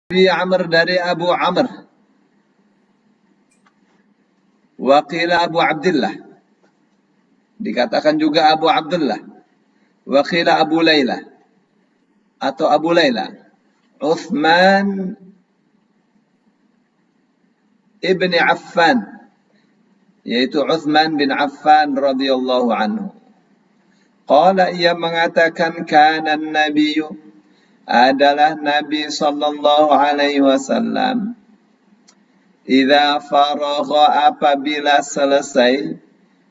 Abi Amr dari Abu Amr. Wa qila Abu Abdullah. Dikatakan juga Abu Abdullah. Wa qila Abu Laila atau Abu Laila. Uthman ibn Affan, yaitu Uthman bin Affan radhiyallahu anhu. Qala, ia mengatakan, kana nabiyyu, adalah Nabi sallallahu alaihi wasallam, idza faragha, apabila selesai,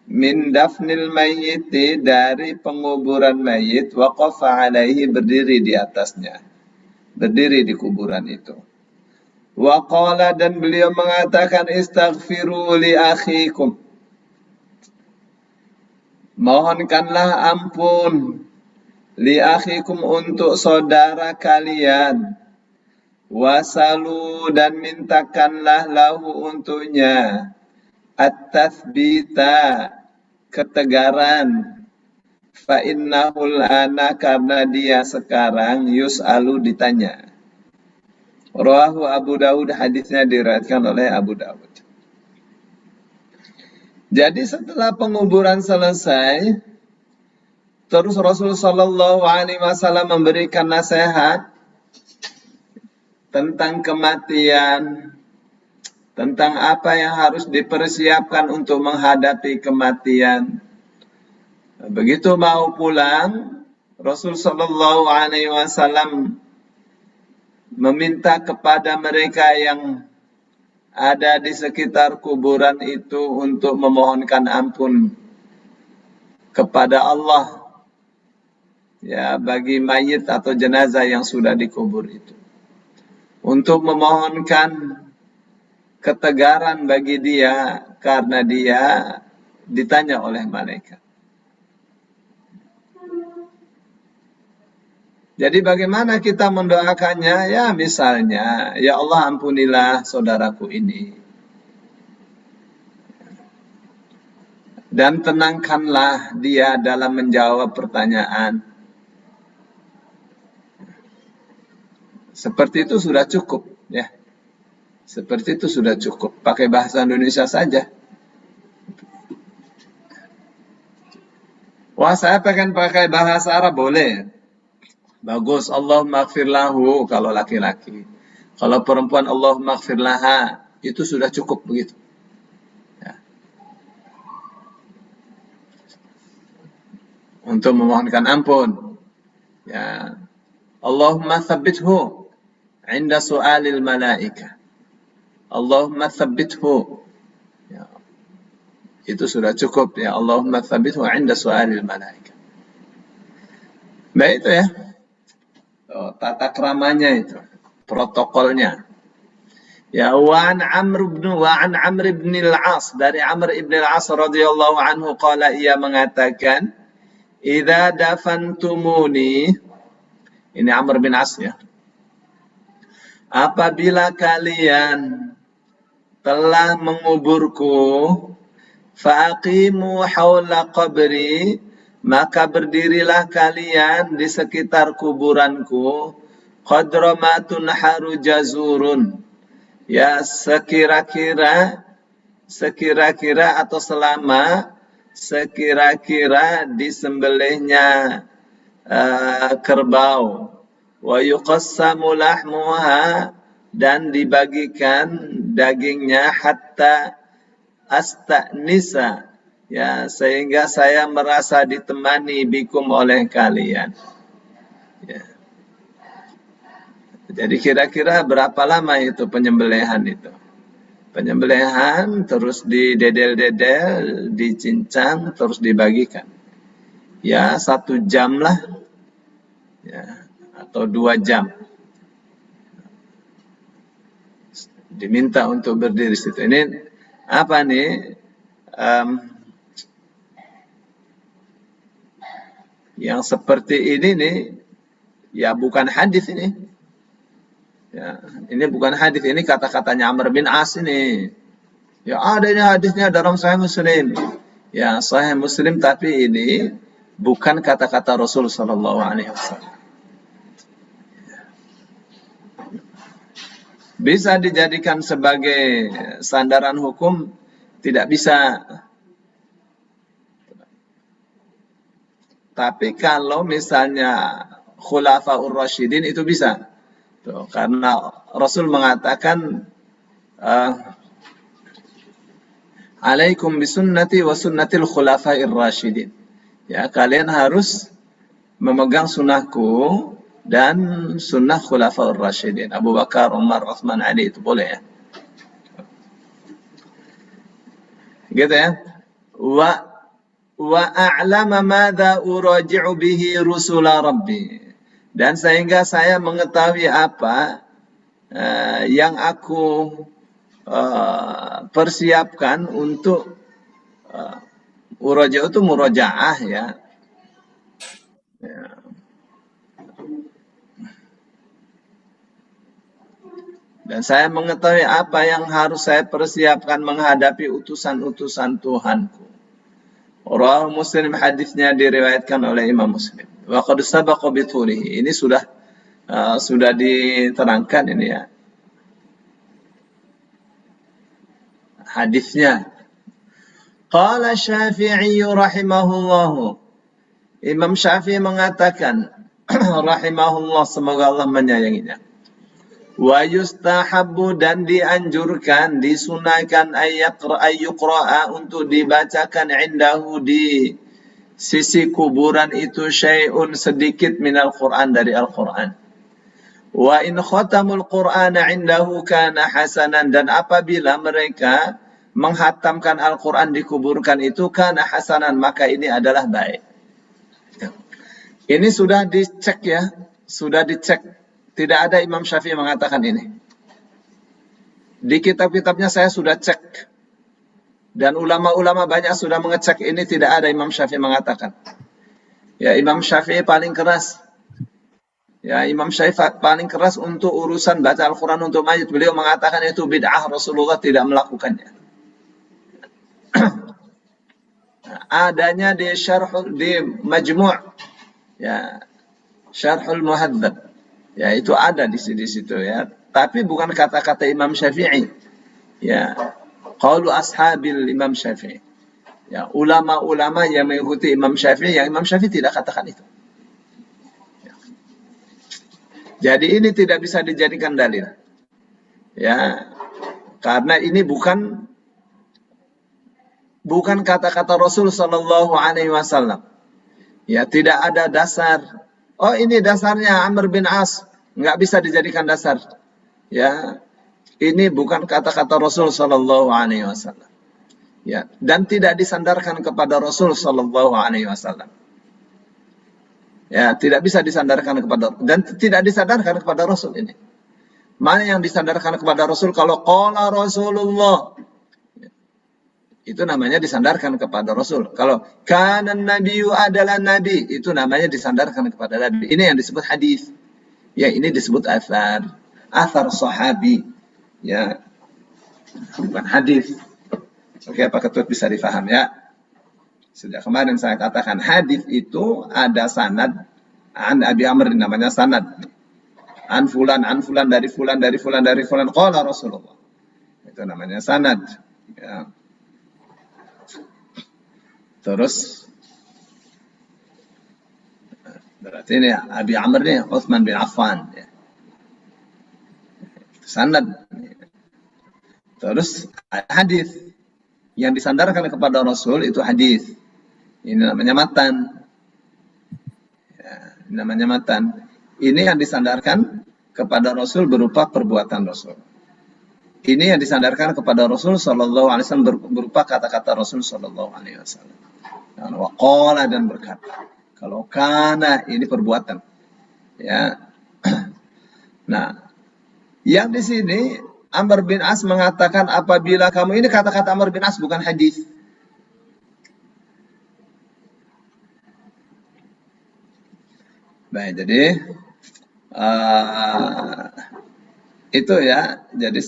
min dafnil mayyiti, dari penguburan mayit, waqafa alaihi, berdiri di atasnya, berdiri di kuburan itu. Wa qala, dan beliau mengatakan, istaghfiru li akhikum, mohonkanlah ampun, li akhikum, untuk saudara kalian, wasalu, dan mintakanlah lahu, untuknya, at-tathbita, ketegaran, fa innahul ana, karena dia sekarang, yus'alu, ditanya. Rawahu Abu Dawud, hadisnya diriwayatkan oleh Abu Dawud. Jadi setelah penguburan selesai, terus Rasul sallallahu alaihi wasallam memberikan nasihat tentang kematian, tentang apa yang harus dipersiapkan untuk menghadapi kematian. Begitu mau pulang, Rasul sallallahu alaihi wasallam meminta kepada mereka yang ada di sekitar kuburan itu untuk memohonkan ampun kepada Allah, ya, bagi mayit atau jenazah yang sudah dikubur itu, untuk memohonkan ketegaran bagi dia karena dia ditanya oleh malaikat. Jadi bagaimana kita mendoakannya? Ya misalnya, ya Allah, ampunilah saudaraku ini, dan tenangkanlah dia dalam menjawab pertanyaan. Seperti itu sudah cukup, ya. Seperti itu sudah cukup. Pakai bahasa Indonesia saja. Wah, saya pengen pakai bahasa Arab, boleh. Bagus, Allahumma ighfir lahu kalau laki-laki. Kalau perempuan, Allahumma ighfir laha, itu sudah cukup begitu. Ya. Untuk memohonkan ampun. Ya. Allahumma tsabbithu 'inda su'alil malaika. Allahumma tsabbithu. Ya. Itu sudah cukup, ya. Allahumma tsabbithu 'inda su'alil malaika. Baik, itu ya. Tata keramanya itu, protokolnya. Ya, wa an Amr ibn al-As, dari Amr ibn al-As radhiyallahu anhu, qala, ia mengatakan, idza dafantumuni, ini Amr bin As, ya, apabila kalian telah menguburku, faqimu haula qabri, maka berdirilah kalian di sekitar kuburanku, qadra ma tunharu jazurun, ya, sekira-kira atau selama sekira-kira disembelihnya kerbau, wa yuqassamu lahmuha, dan dibagikan dagingnya, hatta astanisa, ya, sehingga saya merasa ditemani, bikum, oleh kalian. Ya. Jadi kira-kira berapa lama itu penyembelihan itu? Penyembelihan terus didedel-dedel, dicincang, terus dibagikan. Ya, 1 jam lah, ya, atau 2 jam. Diminta untuk berdiri situ. Ini apa nih? Yang seperti ini nih, ya bukan hadis ini. Ya, ini bukan hadis, ini kata-katanya Amr bin As ini. Ya, ada ini hadisnya dalam Sahih Muslim. Ya, Sahih Muslim, tapi ini bukan kata-kata Rasul sallallahu alaihi wasallam. bisa dijadikan sebagai sandaran hukum, tidak bisa. Tapi kalau misalnya Khulafaur Rasyidin itu bisa. Tuh, karena Rasul mengatakan alaikum bisunnati wa sunnatil khulafair rasyidin. Ya, kalian harus memegang sunnahku dan sunnah khulafaur rasyidin. Abu Bakar, Umar, Utsman, Ali, itu boleh ya. Gitu ya. Wa a'lama madza uraji'u bihi rusula rabbi. Dan sehingga saya mengetahui apa yang aku persiapkan untuk uraja' itu murajaah ya. Dan saya mengetahui apa yang harus saya persiapkan menghadapi utusan-utusan Tuhanku. Rawahu Muslim, hadisnya diriwayatkan oleh Imam Muslim. Wa qad sabaqa bi tulihi. Ini sudah diterangkan ini ya. Hadisnya. Qala Syafi'i rahimahullah. Imam Syafi'i mengatakan rahimahullah, semoga Allah menyayanginya. Wa yustahabbu, dan dianjurkan, disunahkan ayyuqra'a, untuk dibacakan indahu, di sisi kuburan itu, syai'un, sedikit minal Qur'an, dari Al-Qur'an. Wa in khatamul Qur'ana indahu kana hasanan, dan apabila mereka menghatamkan Al-Qur'an di kuburan itu, kana hasanan, maka ini adalah baik. Ini sudah dicek ya, sudah dicek. Tidak ada Imam Syafi'i mengatakan ini. Di kitab-kitabnya saya sudah cek. Dan ulama-ulama banyak sudah mengecek ini, tidak ada Imam Syafi'i mengatakan. Ya, Imam Syafi'i paling keras. Ya, Imam Syafi'i paling keras untuk urusan baca Al-Quran untuk mayit. Beliau mengatakan itu bid'ah, Rasulullah tidak melakukannya. Adanya di Majmu', ya, Syarhul Muhadzab. Ya, itu ada di situ ya. Tapi bukan kata-kata Imam Syafi'i. Ya, qaulu ashabil Imam Syafi'i. Ya, ulama-ulama yang mengikuti Imam Syafi'i, yang Imam Syafi'i tidak katakan itu. Ya. Jadi ini tidak bisa dijadikan dalil. Ya, karena ini bukan kata-kata Rasul sallallahu alaihi wasallam. Ya, tidak ada dasar. Oh, ini dasarnya Amr bin As, nggak bisa dijadikan dasar. Ya, ini bukan kata-kata Rasul sallallahu alaihi wasallam. Ya, dan tidak disandarkan kepada Rasul sallallahu alaihi wasallam. Ya, tidak bisa disandarkan kepada, dan tidak disandarkan kepada Rasul ini. Mana yang disandarkan kepada Rasul? Kalau qala Rasulullah, itu namanya disandarkan kepada Rasul. Kalau kanan nabiyyu adalah nabi, itu namanya disandarkan kepada nabi. Ini yang disebut hadis. Ya, ini disebut athar sahabi. Ya, bukan hadis. Oke, Pak Ketut bisa difaham ya. Sejak kemarin saya katakan hadis itu ada sanad, an Abi Amr, namanya sanad. An fulan dari fulan qala Rasulullah. Itu namanya sanad. Ya. Terus berarti ini Abi Amr ini Utsman bin Affan ya. Sanad. Terus hadis yang disandarkan kepada Rasul itu hadis. Ini namanya matan. Ya, ini namanya matan. Ini yang disandarkan kepada Rasul berupa perbuatan Rasul. Ini yang disandarkan kepada Rasul sallallahu alaihi wasallam berupa kata-kata Rasul sallallahu alaihi wasallam. Waqala, dan berkata. Kalau kana, ini perbuatan. Ya. Nah, yang di sini Amr bin As mengatakan apabila kamu, ini kata-kata Amr bin As bukan hadis. Baik, jadi itu ya. Jadi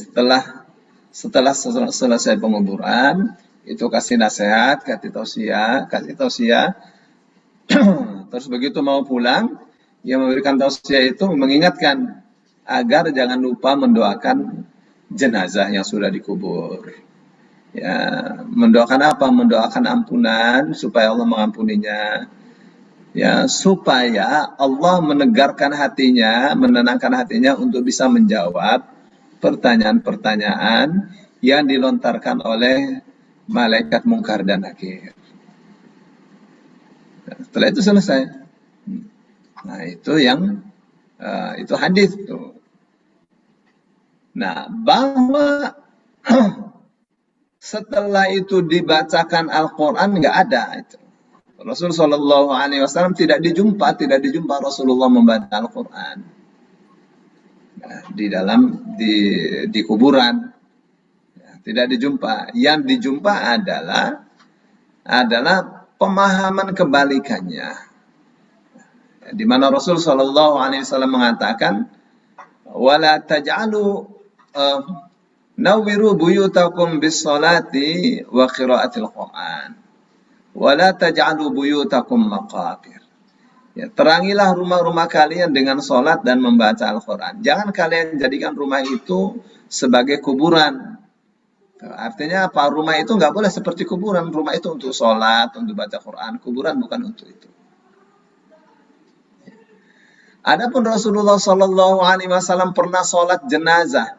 setelah selesai penguburan, itu kasih nasihat, kasih tausiah. Terus begitu mau pulang, yang memberikan tausiah itu mengingatkan agar jangan lupa mendoakan jenazah yang sudah dikubur. Ya, mendoakan apa? Mendoakan ampunan supaya Allah mengampuninya. Ya, supaya Allah menegarkan hatinya, menenangkan hatinya untuk bisa menjawab pertanyaan-pertanyaan yang dilontarkan oleh malaikat mungkar dan nakir. Setelah itu selesai. Nah, itu yang itu hadis tuh. Nah, bahwa setelah itu dibacakan Al-Quran nggak ada itu. Rasul Shallallahu Alaihi Wasallam tidak dijumpa Rasulullah membaca Al-Quran di kuburan, tidak dijumpa. Yang dijumpa adalah pemahaman kebalikannya, di mana Rasul Shallallahu Alaihi Wasallam mengatakan, wala taj'alu nawwiru buyutakum bis salati wa qiraatil Quran. Wala taj'alu buyutakum maqabir. Ya, terangilah rumah-rumah kalian dengan sholat dan membaca Al-Quran. Jangan kalian jadikan rumah itu sebagai kuburan. Artinya apa? Rumah itu nggak boleh seperti kuburan. Rumah itu untuk sholat, untuk baca Quran. Kuburan bukan untuk itu. Adapun Rasulullah Shallallahu Alaihi Wasallam pernah sholat jenazah,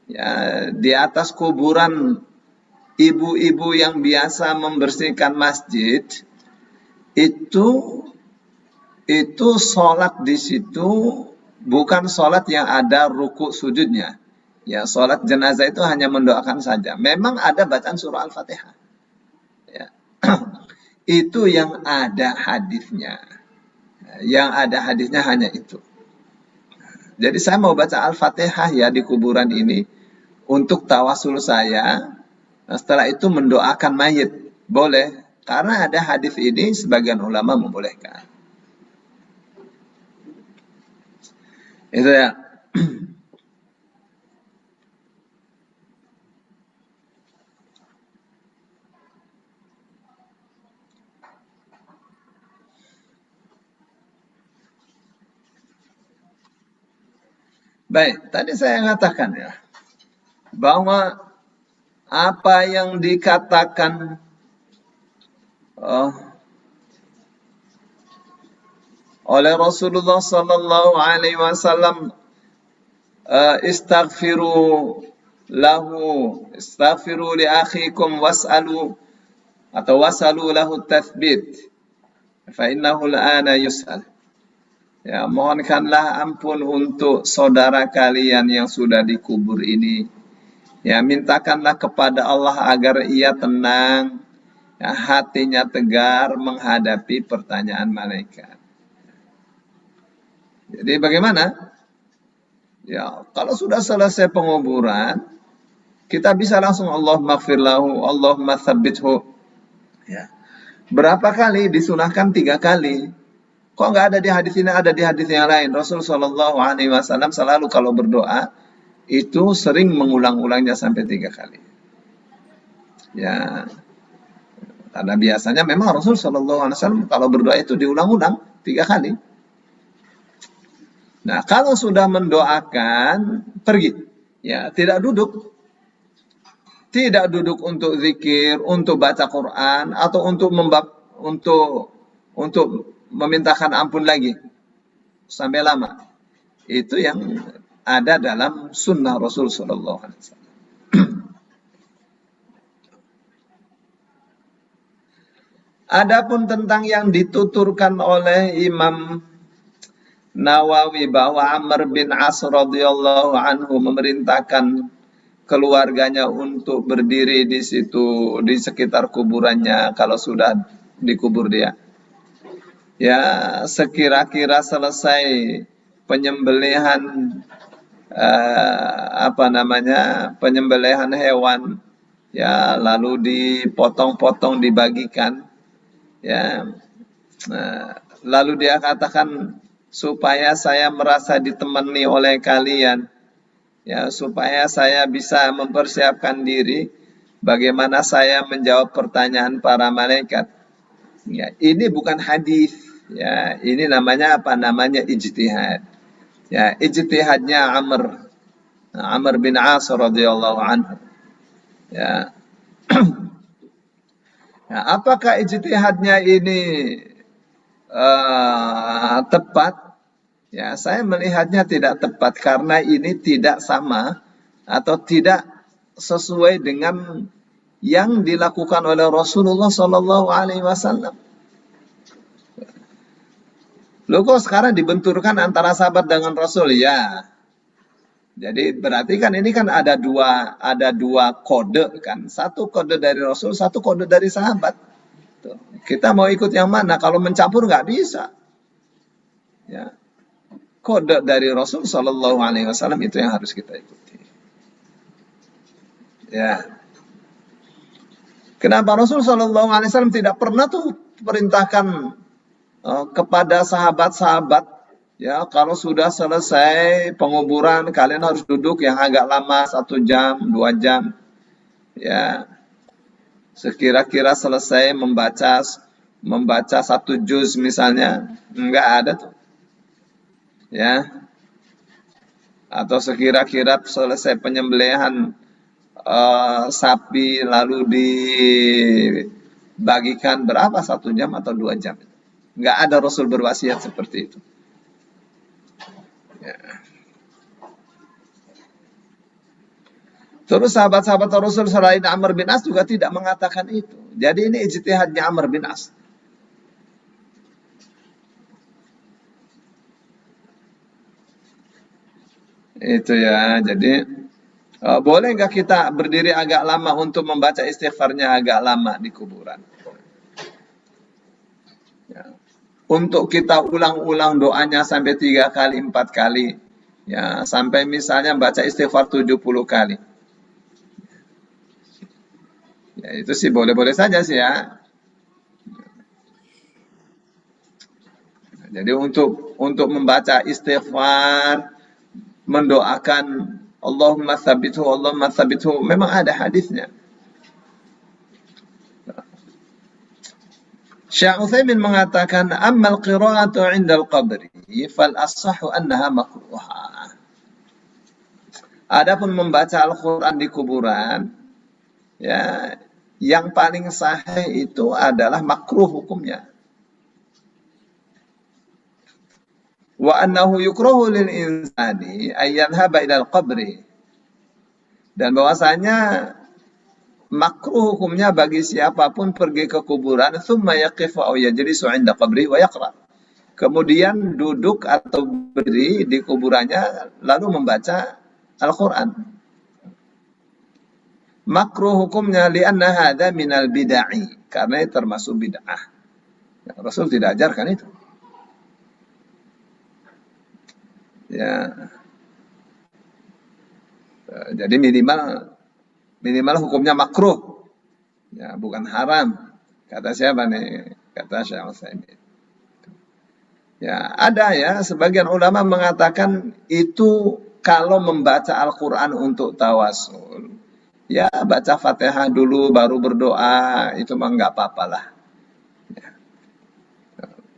ya, di atas kuburan ibu-ibu yang biasa membersihkan masjid. Itu sholat di situ bukan sholat yang ada ruku sujudnya. Ya, sholat jenazah itu hanya mendoakan saja. Memang ada bacaan surah Al-Fatihah. Ya. Itu yang ada hadisnya. Yang ada hadisnya hanya itu. Jadi saya mau baca Al-Fatihah ya di kuburan ini untuk tawasul saya. Setelah itu mendoakan mayit. Boleh. Karena ada hadis ini sebagian ulama membolehkan. Itu ya. Baik, tadi saya katakan ya, bahwa apa yang dikatakan oleh Rasulullah Sallallahu Alaihi Wasallam, istaghfiru li akhikum was'alu lahu tathbit fa innahu al-ana yus'al. Ya, mohonkanlah ampun untuk saudara kalian yang sudah dikubur ini. Ya, mintakanlah kepada Allah agar ia tenang, ya, hatinya tegar menghadapi pertanyaan malaikat. Jadi bagaimana? Ya, kalau sudah selesai penguburan, kita bisa langsung Allahumma ighfir lahu, Allahumma tsabbithu. Ya. Berapa kali? Disunahkan 3 kali. Kok nggak ada di hadis ini, ada di hadis yang lain. Rasul Shallallahu Alaihi Wasallam selalu kalau berdoa itu sering mengulang-ulangnya sampai 3 kali. Ya, karena biasanya memang Rasul Shallallahu Alaihi Wasallam kalau berdoa itu diulang-ulang 3 kali. Nah, kalau sudah mendoakan, pergi. Ya, tidak duduk. Tidak duduk untuk zikir, untuk baca Quran, atau untuk memintakan ampun lagi sampai lama. Itu yang ada dalam sunnah Rasul Sallallahu Alaihi Wasallam. Adapun tentang yang dituturkan oleh Imam Nawawi bahwa Amr bin As radhiyallahu anhu memerintahkan keluarganya untuk berdiri di situ di sekitar kuburannya kalau sudah dikubur dia. Ya, sekira-kira selesai penyembelihan penyembelihan hewan, ya, lalu dipotong-potong dibagikan, ya. Lalu dia katakan, supaya saya merasa ditemani oleh kalian, ya, supaya saya bisa mempersiapkan diri bagaimana saya menjawab pertanyaan para malaikat. Ya, ini bukan hadis. Ya, ini namanya apa? Namanya ijtihad. Ya, ijtihadnya Amr bin As radhiyallahu anhu. Ya. Ya, apakah ijtihadnya ini tepat? Ya, saya melihatnya tidak tepat karena ini tidak sama atau tidak sesuai dengan yang dilakukan oleh Rasulullah Shallallahu Alaihi Wasallam. Loh kok sekarang dibenturkan antara sahabat dengan Rasul? Ya, jadi berarti kan ini kan ada dua kode kan, satu kode dari Rasul, satu kode dari sahabat. Tuh. Kita mau ikut yang mana? Kalau mencampur nggak bisa. Ya, kode dari Rasul Shallallahu Alaihi Wasallam itu yang harus kita ikuti. Ya, kenapa Rasul Shallallahu Alaihi Wasallam tidak pernah tuh perintahkan kepada sahabat-sahabat, ya kalau sudah selesai penguburan kalian harus duduk yang agak lama 1 jam, 2 jam, ya sekira-kira selesai membaca 1 juz misalnya, enggak ada tuh, ya atau sekira-kira selesai penyembelihan sapi lalu dibagikan berapa 1 jam atau 2 jam. Nggak ada Rasul berwasiat seperti itu. Ya. Terus sahabat-sahabat Rasul selain Amr bin As juga tidak mengatakan itu. Jadi ini ijtihadnya Amr bin As. Itu ya, jadi boleh nggak kita berdiri agak lama untuk membaca istighfarnya agak lama di kuburan? Ya. Untuk kita ulang-ulang doanya sampai 3 kali, 4 kali. Ya, sampai misalnya baca istighfar 70 kali. Ya, itu sih boleh-boleh saja sih ya. Jadi untuk membaca istighfar, mendoakan Allahumma tsabithu, memang ada hadisnya. Syekh Utsaimin mengatakan ammal qira'atu 'inda al-qabri fal as-sahhu annaha makruhah. Adapun membaca Al-Qur'an di kuburan, ya yang paling sahih itu adalah makruh hukumnya. Wa annahu yukrahu lil insani ay yadhhaba ila al-qabri. Dan bahwasanya makruh hukumnya bagi siapapun pergi ke kuburan thumma yaqifu aw yajlisu 'inda qabri wa yaqra. Kemudian duduk atau berdiri di kuburannya lalu membaca Al-Qur'an. Makruh hukumnya li'anna hadza minal bid'ah, karena itu termasuk bid'ah. Ya, Rasul tidak ajarkan itu. Ya. Jadi minimal hukumnya makruh. Ya, bukan haram. Kata siapa nih? Kata Syekh Utsaimin. Ya, ada ya sebagian ulama mengatakan itu kalau membaca Al-Qur'an untuk tawasul. Ya, baca Fatihah dulu baru berdoa, itu mah enggak apa-apalah. Ya.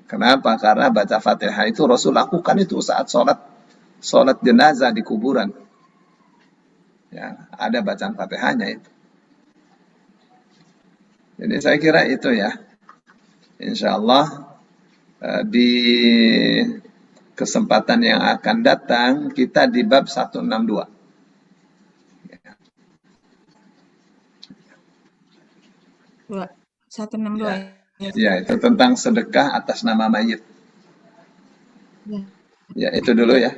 Kenapa? Karena baca Fatihah itu Rasul lakukan itu saat sholat jenazah di kuburan. Ya, ada bacaan Fatihahnya itu. Jadi saya kira itu ya. Insya Allah di kesempatan yang akan datang kita di bab 162. Dua, 162 ya. Ya, itu tentang sedekah atas nama mayit. ya. Ya, itu dulu ya.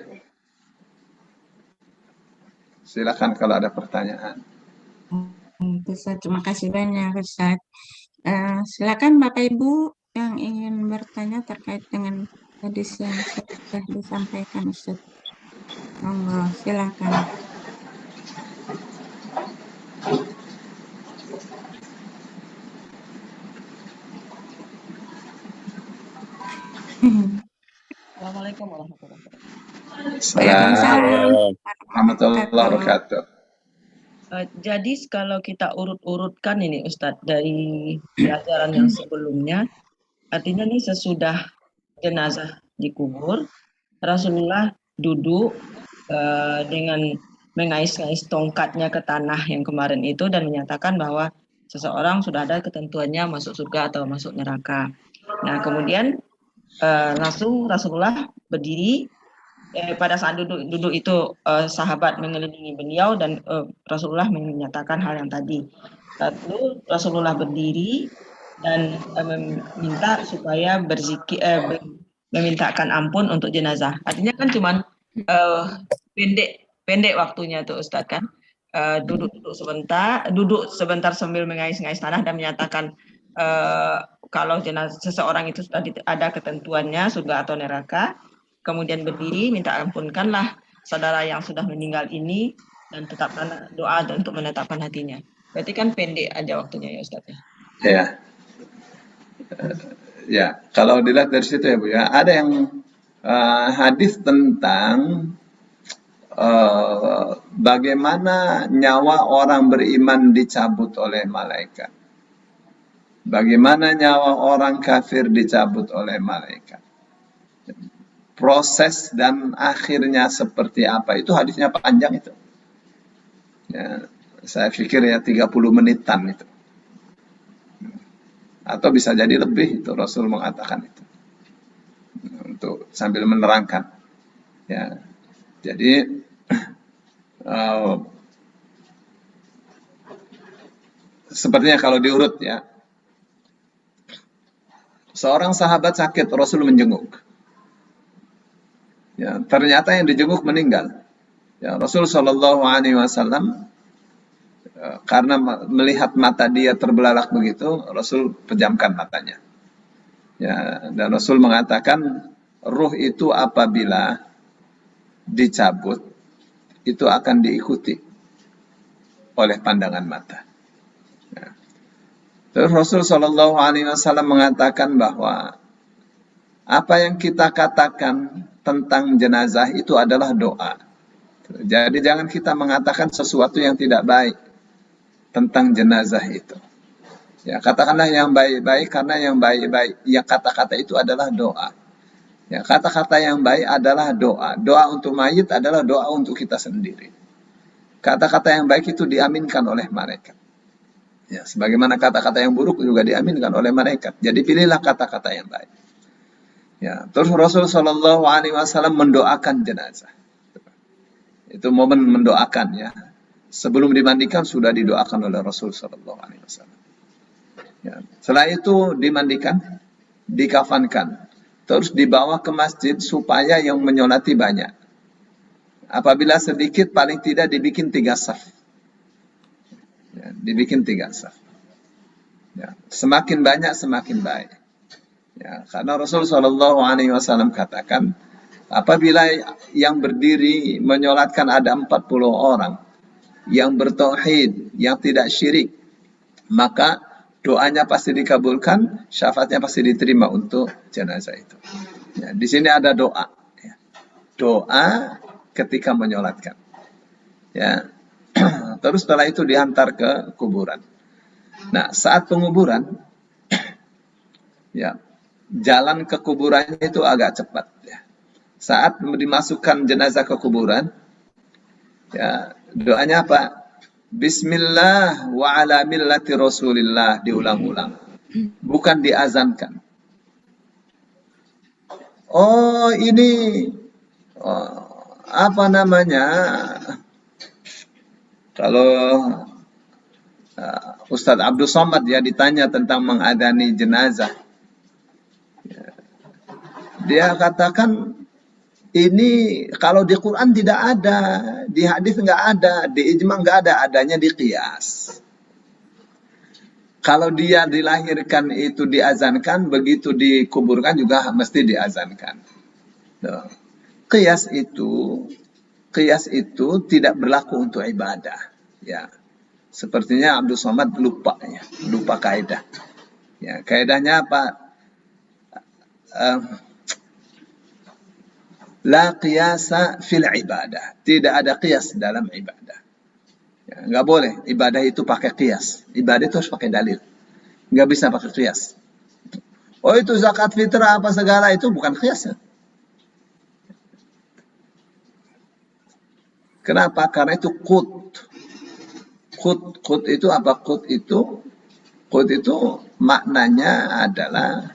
Silakan kalau ada pertanyaan. Ustaz, terima kasih banyak Ustaz. Silakan Bapak Ibu yang ingin bertanya terkait dengan hadis yang sudah disampaikan Ustaz. Monggo, silakan. Assalamualaikum warahmatullahi wabarakatuh. Waalaikumsalam warahmatullahi wabarakatuh. Jadi kalau kita urut-urutkan ini Ustadz dari pelajaran yang sebelumnya, artinya ini sesudah jenazah dikubur, Rasulullah duduk dengan mengais-ngais tongkatnya ke tanah yang kemarin itu dan menyatakan bahwa seseorang sudah ada ketentuannya masuk surga atau masuk neraka. Nah, kemudian langsung Rasulullah berdiri. Pada saat duduk itu sahabat mengelilingi beliau dan Rasulullah menyatakan hal yang tadi. Lalu Rasulullah berdiri dan meminta supaya berzikir, memintakan ampun untuk jenazah. Artinya kan cuman pendek waktunya tuh Ustadz kan. Duduk sebentar sambil mengais-ngais tanah dan menyatakan kalau jenazah seseorang itu sudah ada ketentuannya surga atau neraka. Kemudian berdiri, minta ampunkanlah saudara yang sudah meninggal ini dan tetapkan doa untuk menetapkan hatinya. Berarti kan pendek aja waktunya ya Ustaz. Ya. Ya, kalau dilihat dari situ ya Bu ya, ada yang hadis tentang bagaimana nyawa orang beriman dicabut oleh malaikat. Bagaimana nyawa orang kafir dicabut oleh malaikat. Proses dan akhirnya seperti apa, itu hadisnya panjang itu. Ya, saya pikir ya 30 menitan itu. Atau bisa jadi lebih, itu Rasul mengatakan itu. Untuk sambil menerangkan. Ya. Jadi sepertinya kalau diurut ya. Seorang sahabat sakit, Rasul menjenguk. Ya, ternyata yang dijenguk meninggal. Ya, Rasul Shallallahu Alaihi Wasallam karena melihat mata dia terbelalak begitu, Rasul pejamkan matanya. Ya, dan Rasul mengatakan, ruh itu apabila dicabut, itu akan diikuti oleh pandangan mata. Ya. Terus Rasul Shallallahu Alaihi Wasallam mengatakan bahwa apa yang kita katakan tentang jenazah itu adalah doa. Jadi jangan kita mengatakan sesuatu yang tidak baik tentang jenazah itu. Ya, katakanlah yang baik-baik karena yang baik-baik, yang kata-kata itu adalah doa. Ya, kata-kata yang baik adalah doa. Doa untuk mayit adalah doa untuk kita sendiri. Kata-kata yang baik itu diaminkan oleh malaikat. Ya, sebagaimana kata-kata yang buruk juga diaminkan oleh malaikat. Jadi pilihlah kata-kata yang baik. Ya, terus Rasul Shallallahu Alaihi Wasallam mendoakan jenazah. Itu momen mendoakan ya. Sebelum dimandikan sudah didoakan oleh Rasul Shallallahu Alaihi Wasallam. Ya. Setelah itu dimandikan, dikafankan, terus dibawa ke masjid supaya yang menyolati banyak. Apabila sedikit, paling tidak dibikin 3 saf. Ya, dibikin 3 saf. Ya. Semakin banyak semakin baik. Ya, karena Rasul Shallallahu Alaihi Wasallam katakan, apabila yang berdiri menyolatkan ada 40 orang yang bertauhid, yang tidak syirik, maka doanya pasti dikabulkan, syafaatnya pasti diterima untuk jenazah itu. Ya, di sini ada doa, ya. Doa ketika menyolatkan. Ya, terus setelah itu diantar ke kuburan. Nah, saat penguburan, ya. Jalan ke kuburannya itu agak cepat. Ya. Saat dimasukkan jenazah ke kuburan, ya, doanya apa? Bismillah wa ala millati Rasulillah, diulang-ulang. Bukan diazankan. Oh, ini apa namanya? Kalau Ustadz Abdul Somad ya ditanya tentang mengadani jenazah. Dia katakan ini kalau di Quran tidak ada, di hadis nggak ada, di ijma nggak ada, adanya di qiyas. Kalau dia dilahirkan itu diazankan, begitu dikuburkan juga mesti diazankan. Qiyas itu tidak berlaku untuk ibadah. Ya, sepertinya Abdul Somad lupa kaidah. Ya, kaidahnya apa? La qiyasa fil ibadah. Tidak ada qiyas dalam ibadah. Ya, nggak boleh ibadah itu pakai qiyas. Ibadah itu harus pakai dalil. Nggak bisa pakai qiyas. Oh itu zakat fitrah apa segala itu bukan qiyas. Kenapa? Karena itu qut. Qut itu apa? Qut itu maknanya adalah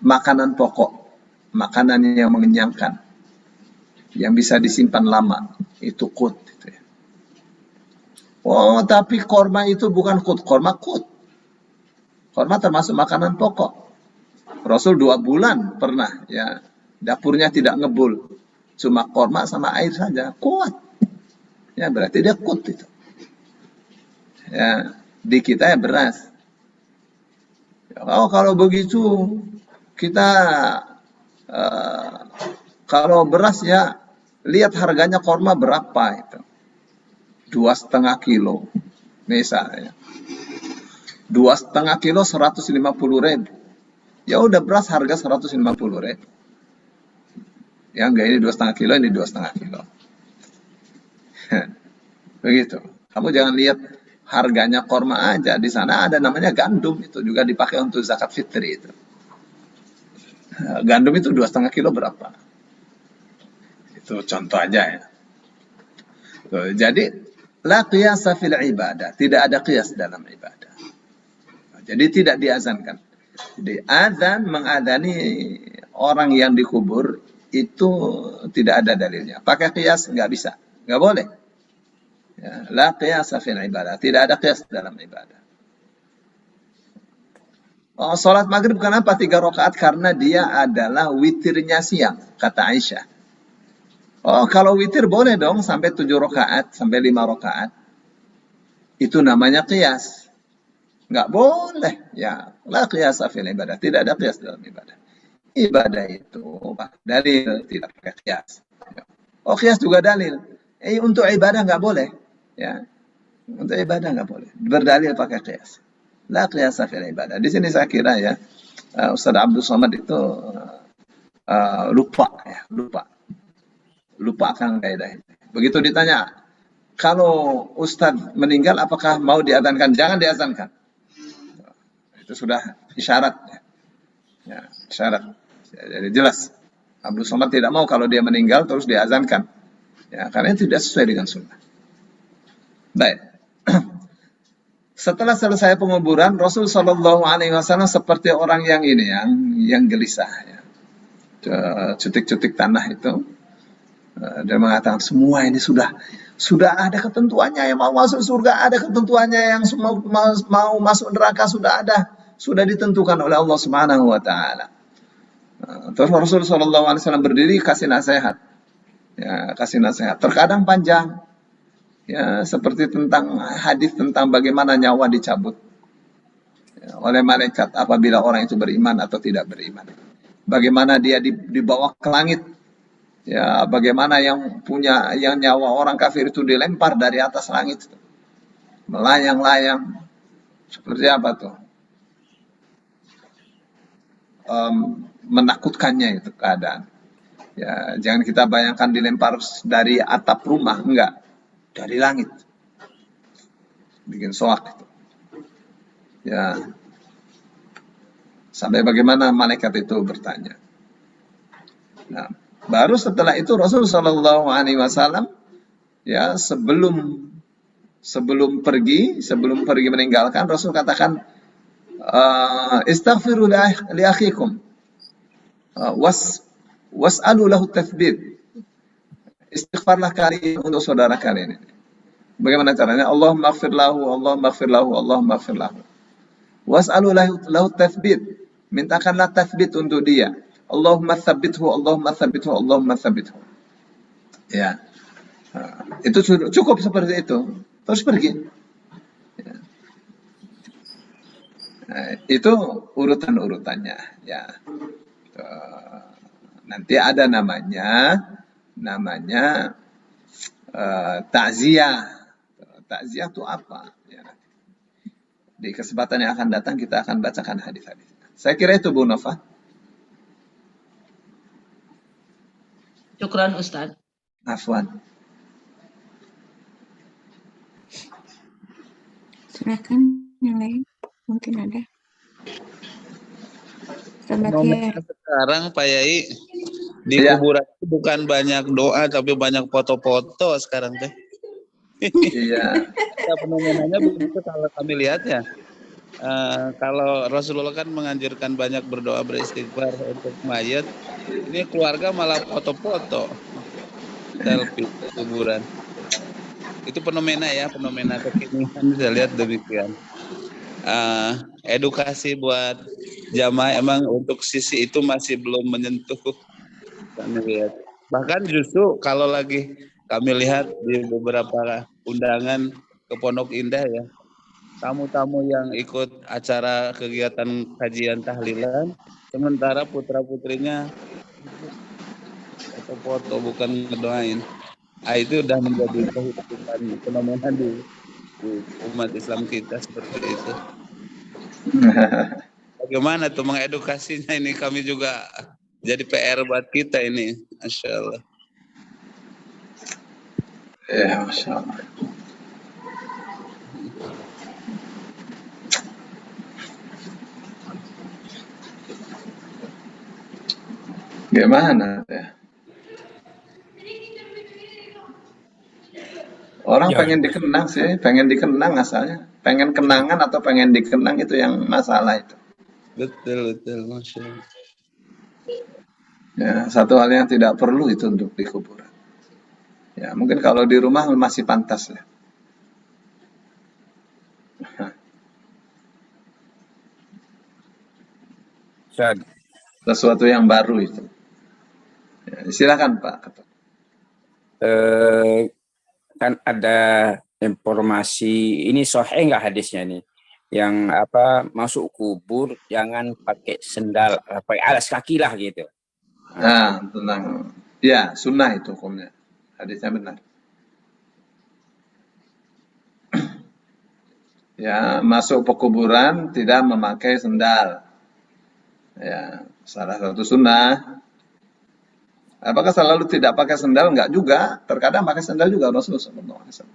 makanan pokok, makanan yang mengenyangkan, yang bisa disimpan lama. Itu qut. Gitu ya. Oh, tapi korma itu bukan qut. Korma qut. Korma termasuk makanan pokok. Rasul 2 bulan pernah ya dapurnya tidak ngebul, cuma korma sama air saja, kuat. Ya berarti dia qut itu. Ya di kita ya beras. Oh kalau begitu kita kalau beras ya lihat harganya korma berapa itu. 2,5 kilo misalnya. 2,5 kilo 150.000. Ya udah beras harga 150.000. Ya enggak, ini 2,5 kilo, ini 2,5 kilo. Begitu. Kamu jangan lihat harganya korma aja. Di sana ada namanya gandum, itu juga dipakai untuk zakat fitri itu. Gandum itu 2,5 kilo berapa? Itu contoh aja ya. Jadi la qiyasa fil ibadah, tidak ada qiyas dalam ibadah. Jadi tidak diazankan. Jadi azan mengadani orang yang dikubur itu tidak ada dalilnya. Pakai qiyas nggak bisa, nggak boleh. Ya, la qiyasa fil ibadah, tidak ada qiyas dalam ibadah. Oh, sholat maghrib kenapa 3 rakaat? Karena dia adalah witirnya siang, kata Aisyah. Oh, kalau witir boleh dong sampai 7 rakaat, sampai 5 rakaat. Itu namanya qiyas. Nggak boleh. Ya, la qiyasa fil ibadah. Tidak ada qiyas dalam ibadah. Ibadah itu dalil, tidak pakai qiyas. Oh, qiyas juga dalil. Untuk ibadah nggak boleh. Ya, untuk ibadah nggak boleh. Berdalil pakai qiyas. La qiyasa fil ibadah. Di sini saya kira ya, Ustaz Abdul Somad itu lupa akan kaidah ini. Begitu ditanya, kalau Ustadz meninggal apakah mau diazankan? Jangan diazankan. Itu sudah isyarat. Ya, isyarat. Jadi jelas. Abdul Somad tidak mau kalau dia meninggal terus diazankan. Ya, karena itu tidak sesuai dengan sunnah. Baik. Setelah selesai penguburan, Rasul Shallallahu Alaihi Wasallam seperti orang yang ini, yang gelisah. Ya. Cutik-cutik tanah itu. Dan mengatakan semua ini sudah ada ketentuannya, yang mau masuk surga ada ketentuannya, yang mau masuk neraka sudah ditentukan oleh Allah Subhanahu wa taala. Terus Rasul sallallahu alaihi wasallam berdiri kasih nasihat. Ya, kasih nasihat. Terkadang panjang. Ya, seperti tentang hadis tentang bagaimana nyawa dicabut ya, oleh malaikat apabila orang itu beriman atau tidak beriman. Bagaimana dia dibawa ke langit. Ya, bagaimana yang nyawa orang kafir itu dilempar dari atas langit, melayang-layang, seperti apa tuh? Menakutkannya itu keadaan. Ya, jangan kita bayangkan dilempar dari atap rumah, enggak, dari langit, bikin soak itu. Ya, sampai bagaimana malaikat itu bertanya. Nah, baru setelah itu Rasul Shallallahu Alaihi Wasallam ya sebelum pergi meninggalkan, Rasul katakan istaghfiru li akhikum was'alu lahu tathbit. Istighfarlah kalian untuk saudara kalian ini. Bagaimana caranya? Allahumma ighfir lahu, Allahumma ighfir lahu, Allahumma ighfir lahu. Was'alu lahu tathbit. Mintakanlah tathbit untuk dia. Allahumma tsabbithu, Allahumma tsabbithu, Allahumma tsabbithu. Ya. Itu cukup seperti itu. Terus pergi. Ya. Nah, itu urutan-urutannya. Ya. Nanti ada namanya takziah. Takziah itu apa? Ya. Di kesempatan yang akan datang kita akan bacakan hadis-hadis. Saya kira itu Bu Nova. Syukran Ustaz. Afwan. Silakan yang lain, mungkin ada. Momennya sekarang Pak Yai Di Iya. kuburan itu bukan banyak doa tapi banyak foto-foto sekarang teh. Iya. Ya, fenomenanya begitu kalau kami lihat ya. Kalau Rasulullah kan menganjurkan banyak berdoa beristighfar untuk mayat, ini keluarga malah foto-foto selfie kuburan. Itu fenomena ya, fenomena kekinian saya lihat demikian. Edukasi buat jamaah emang untuk sisi itu masih belum menyentuh kami lihat. Bahkan justru kalau lagi kami lihat di beberapa undangan ke Pondok Indah ya, tamu-tamu yang ikut acara kegiatan kajian tahlilan, sementara putra-putrinya foto-foto bukan ngedoain. Itu udah menjadi kehidupan fenomena di umat Islam kita seperti itu. Bagaimana tuh mengedukasinya ini, kami juga jadi PR buat kita ini, Masya Allah. Ya, Masya Allah. Gimana ya? Orang pengen dikenang sih, pengen dikenang asalnya. Pengen kenangan atau pengen dikenang itu yang masalah itu. Betul, Masya Allah. Ya, satu hal yang tidak perlu itu untuk di kuburan. Ya, mungkin kalau di rumah masih pantas ya. Sesuatu yang baru itu. Ya, silakan Pak. Kan ada informasi ini sahih nggak hadisnya nih, yang masuk kubur jangan pakai sendal, pakai alas kaki lah gitu. Nah, tentang ya sunnah itu hukumnya, hadisnya benar. Ya, masuk pekuburan tidak memakai sendal. Ya, salah satu sunnah. Apakah selalu tidak pakai sendal? Enggak juga. Terkadang pakai sendal juga Rasulullah SAW.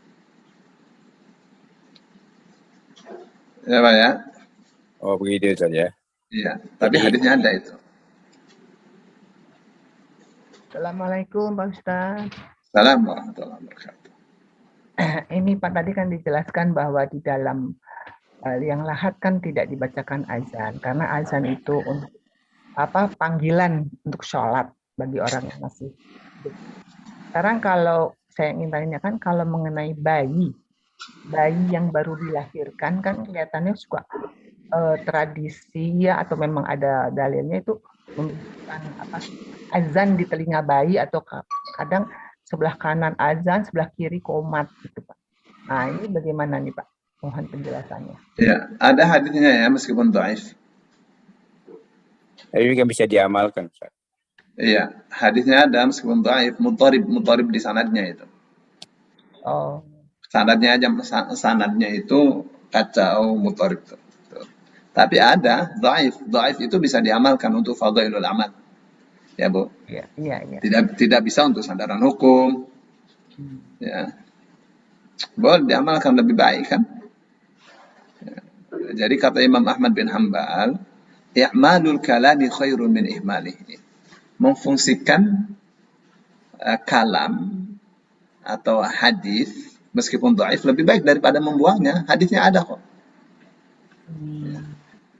Ya Pak ya. Oh begitu saja. Iya, tapi hadisnya ada itu. Assalamualaikum Pak Ustaz. Assalamualaikum warahmatullahi wabarakatuh. Ini Pak tadi kan dijelaskan bahwa di dalam yang lahat kan tidak dibacakan azan karena azan itu untuk panggilan untuk sholat bagi orang yang masih hidup. Sekarang kalau saya ingin tanyakan kalau mengenai bayi yang baru dilahirkan kan kelihatannya suka tradisi ya atau memang ada dalilnya itu memberikan azan di telinga bayi atau kadang sebelah kanan azan, sebelah kiri qomat gitu Pak. Nah ini bagaimana nih Pak? Mohon penjelasannya. Ya, ada hadisnya ya meskipun dhaif. Ini kan bisa diamalkan. Iya, hadisnya ada meskipun dhaif, mutarib di sanadnya itu. Oh. Sanadnya aja, sanadnya itu kacau, mutarib tuh. Tapi ada dhaif itu bisa diamalkan untuk fadhailul amal. Ya, Bu. Iya. Tidak bisa untuk sandaran hukum. Ya. Boleh diamalkan lebih baik kan? Ya. Jadi kata Imam Ahmad bin Hanbal, i'malul kalami khairun min ihmalihi. Memfungsikan kalam atau hadis meskipun dhaif lebih baik daripada membuangnya. Hadisnya ada kok.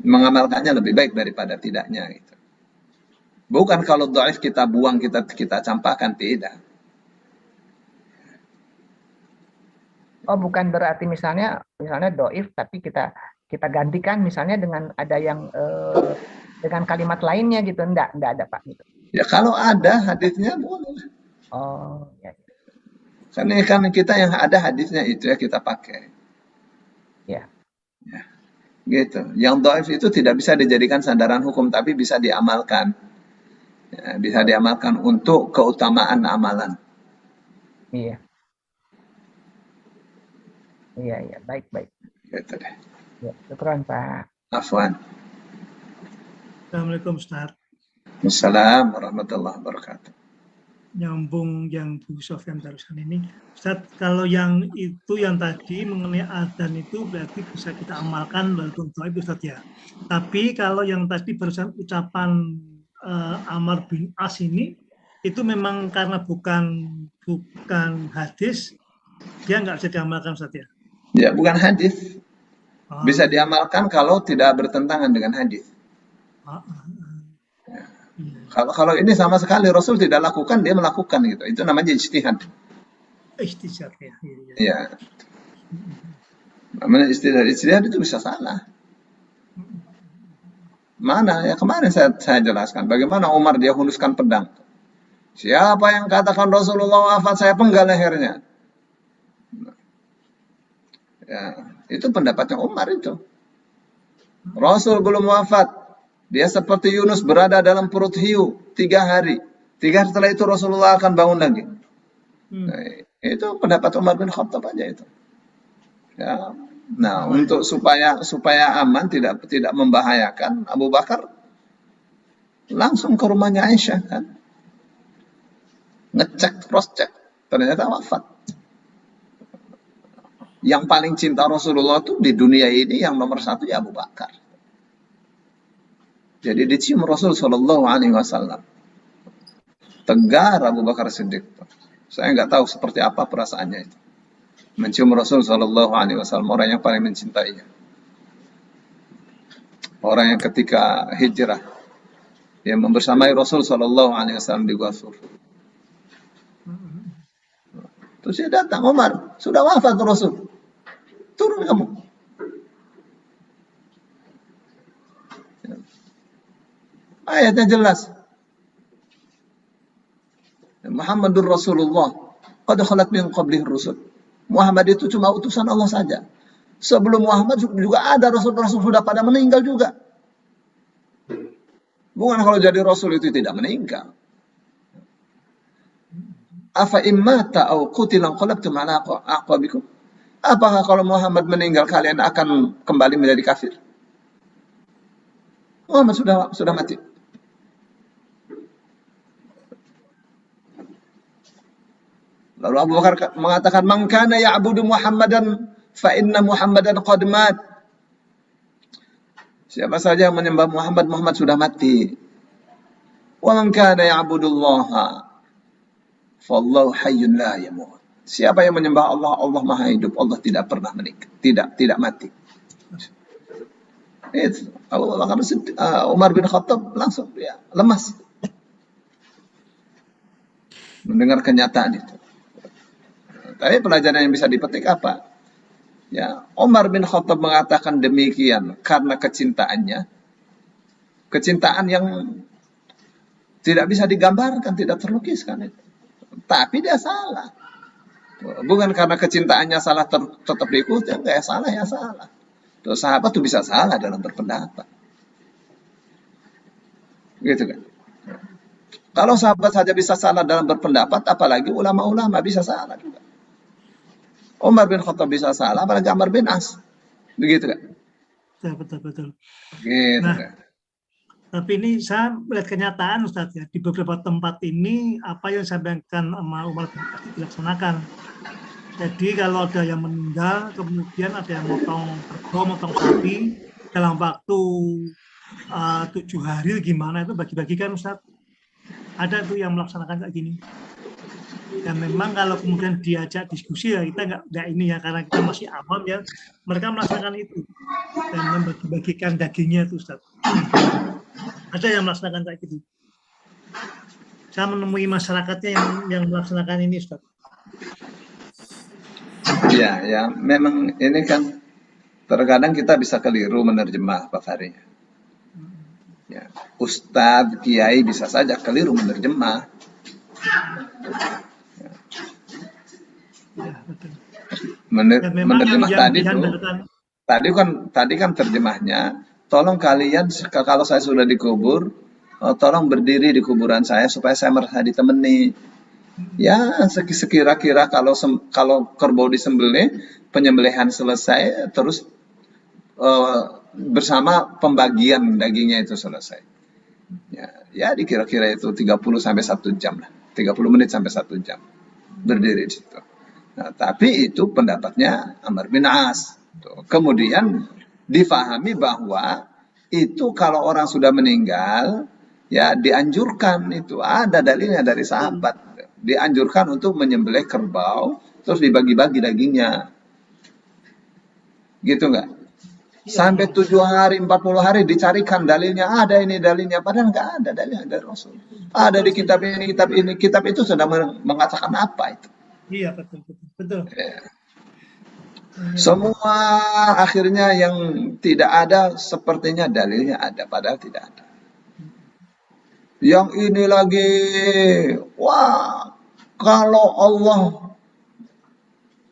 Mengamalkannya lebih baik daripada tidaknya gitu. Bukan kalau dhaif kita buang, kita campakkan, tidak. Oh, bukan berarti misalnya dhaif tapi kita gantikan misalnya dengan ada yang dengan kalimat lainnya gitu. Enggak ada Pak gitu. Ya kalau ada hadisnya boleh. Oh, ya. Karena kita yang ada hadisnya itu ya kita pakai. Ya. Gitu. Yang dhaif itu tidak bisa dijadikan sandaran hukum tapi bisa diamalkan. Ya, bisa diamalkan untuk keutamaan amalan. Iya. Iya, baik. Gitu deh. Ya, syukran Pak. Afwan. Assalamualaikum Ustaz. Assalamualaikum warahmatullahi wabarakatuh. Nyambung yang Bu Sofyan barusan ini, Ustaz, kalau yang tadi mengenai adzan itu berarti bisa kita amalkan walaupun dhaif Ustaz ya. Tapi kalau yang tadi barusan ucapan Amr bin As ini itu memang karena bukan hadis, dia nggak bisa diamalkan, Ustaz ya? Ya, bukan hadis. Oh, Bisa diamalkan kalau tidak bertentangan dengan hadis. iya. Kalau ini sama sekali Rasul tidak lakukan, dia melakukan gitu. Itu namanya ijtihad. Ijtihad ya. Iya. Ya. Namanya ijtihad itu bisa salah. Mana ya kemarin saya jelaskan bagaimana Umar dia hunuskan pedang. Siapa yang katakan Rasulullah wafat, saya penggal lehernya. Ya, itu pendapatnya Umar itu. Rasul belum wafat, dia seperti Yunus berada dalam perut hiu 3 hari. 3 hari setelah itu Rasulullah akan bangun lagi. Nah, itu pendapat Umar bin Khattab aja itu. Ya. Nah, untuk supaya aman, tidak membahayakan, Abu Bakar langsung ke rumahnya Aisyah kan, ngecek, cross check, ternyata wafat. Yang paling cinta Rasulullah itu di dunia ini yang nomor 1 ya Abu Bakar. Jadi dicium Rasul Shallallahu Alaihi Wasallam. Tegar Abu Bakar Siddiq. Saya nggak tahu seperti apa perasaannya itu. Mencium Rasul Shallallahu Alaihi Wasallam, orang yang paling mencintainya. Orang yang ketika hijrah, yang membersamai Rasul Shallallahu Alaihi Wasallam di Gua Thur. Terus dia datang, Umar, sudah wafat Rasul. Turun kamu. Ayatnya jelas. Muhammadur Rasulullah. Qad khalat min qablihi rusul. Muhammad itu cuma utusan Allah saja. Sebelum Muhammad juga ada Rasul-Rasul sudah pada meninggal juga. Bukan kalau jadi Rasul itu tidak meninggal. Afa immata au qutila qalabtum ala aqabikum? Apakah kalau Muhammad meninggal kalian akan kembali menjadi kafir? Muhammad sudah mati. Lalu Abu Bakar mengatakan, "Man kana ya'budu Muhammadan fa inna Muhammadan qad mat." Siapa saja yang menyembah Muhammad, Muhammad sudah mati. Wa man kana ya'budullaha fallahu hayyun la yamut. Siapa yang menyembah Allah, Allah Maha hidup, Allah tidak pernah meninggal, tidak mati. Itu Abu Bakar Umar bin Khattab langsung dia lemas mendengar kenyataan itu. Tapi pelajaran yang bisa dipetik apa? Ya, Umar bin Khattab mengatakan demikian karena kecintaannya. Kecintaan yang tidak bisa digambarkan, tidak terlukiskan itu. Tapi dia salah. Bukan karena kecintaannya salah tetap diikuti, enggak ya salah ya salah. Tuh sahabat tuh bisa salah dalam berpendapat. Gitu kan. Kalau sahabat saja bisa salah dalam berpendapat, apalagi ulama-ulama bisa salah juga. Umar bin Khattab bisa salah, apalagi Amr bin As. Begitu kan? Betul. Gitu nah, kan. Tapi ini saya melihat kenyataan Ustaz ya, di beberapa tempat ini apa yang disampaikan sama Umar bin Khattab dilaksanakan. Jadi kalau ada yang meninggal, kemudian ada yang motong sapi dalam waktu 7 hari gimana itu bagi-bagikan Ustaz. Ada tuh yang melaksanakan kayak gini. Dan memang kalau kemudian diajak diskusi ya kita nggak ini ya, karena kita masih awam ya, mereka melaksanakan itu dan membagi-bagikan dagingnya itu Ustaz. Ada yang melaksanakan kayak gitu. Saya menemui masyarakatnya yang melaksanakan ini Ustaz. Ya, memang ini kan terkadang kita bisa keliru menerjemah Pak Fahri. Ya, Ustadz, Kiai bisa saja keliru menerjemah. Menerjemah tadi kan terjemahnya, tolong kalian kalau saya sudah dikubur, tolong berdiri di kuburan saya supaya saya merasa ditemani. Ya, sekira-kira kalau kerbau disembelih, penyembelihan selesai, terus bersama pembagian dagingnya itu selesai. Ya dikira-kira itu 30 sampai 1 jam lah. 30 menit sampai 1 jam berdiri di situ. Nah, tapi itu pendapatnya Amr bin As. Kemudian difahami bahwa itu kalau orang sudah meninggal, ya dianjurkan, itu ada dalilnya dari sahabat, dianjurkan untuk menyembelih kerbau terus dibagi-bagi dagingnya, gitu nggak? Sampai 7 hari 40 hari dicarikan dalilnya, ada ini dalilnya, padahal nggak ada dalilnya dari Rasul. Ada di kitab ini, kitab itu sudah mengatakan apa itu. Iya, betul. Semua akhirnya yang tidak ada sepertinya dalilnya ada, padahal tidak ada. Yang ini lagi, wah, kalau Allah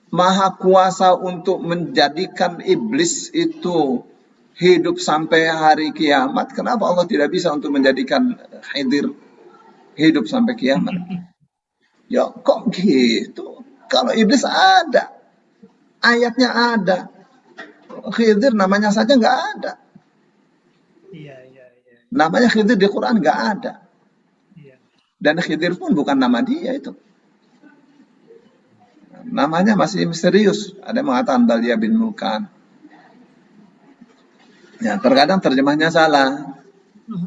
Maha Kuasa untuk menjadikan iblis itu hidup sampai hari kiamat, kenapa Allah tidak bisa untuk menjadikan Khidir hidup sampai kiamat? Ya kok gitu? Kalau iblis ada, ayatnya ada, Khidir namanya saja nggak ada. Iya. Namanya Khidir di Quran nggak ada. Iya. Dan Khidir pun bukan nama dia itu. Namanya masih misterius. Ada yang mengatakan Balia bin Mulkan. Ya, terkadang terjemahnya salah.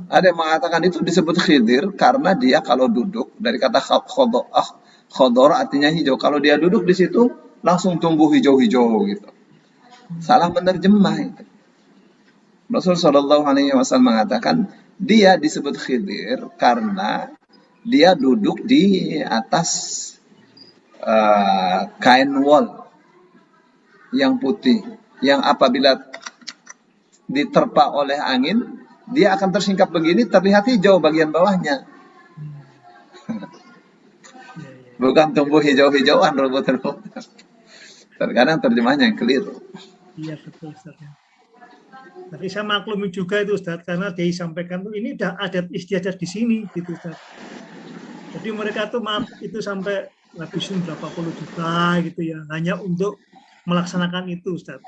Ada yang mengatakan itu disebut Khidir karena dia kalau duduk, dari kata khodor artinya hijau. Kalau dia duduk di situ langsung tumbuh hijau-hijau gitu. Salah menerjemah itu. Rasul Shallallahu Alaihi Wasallam mengatakan dia disebut Khidir karena dia duduk di atas kain wol yang putih, yang apabila diterpa oleh angin, dia akan tersingkap begini, terlihat hijau bagian bawahnya. Bukan tumbuh hijau-hijauan rumput-rumput. Terkadang terjemahnya yang keliru. Iya, betul, Ustaz. Tapi saya maklumi juga itu, Ustaz, karena dia sampaikan tuh ini udah adat istiadat di sini, gitu, Ustaz. Jadi mereka tuh itu sampai ngabisin berapa puluh juta gitu ya, hanya untuk melaksanakan itu, Ustaz.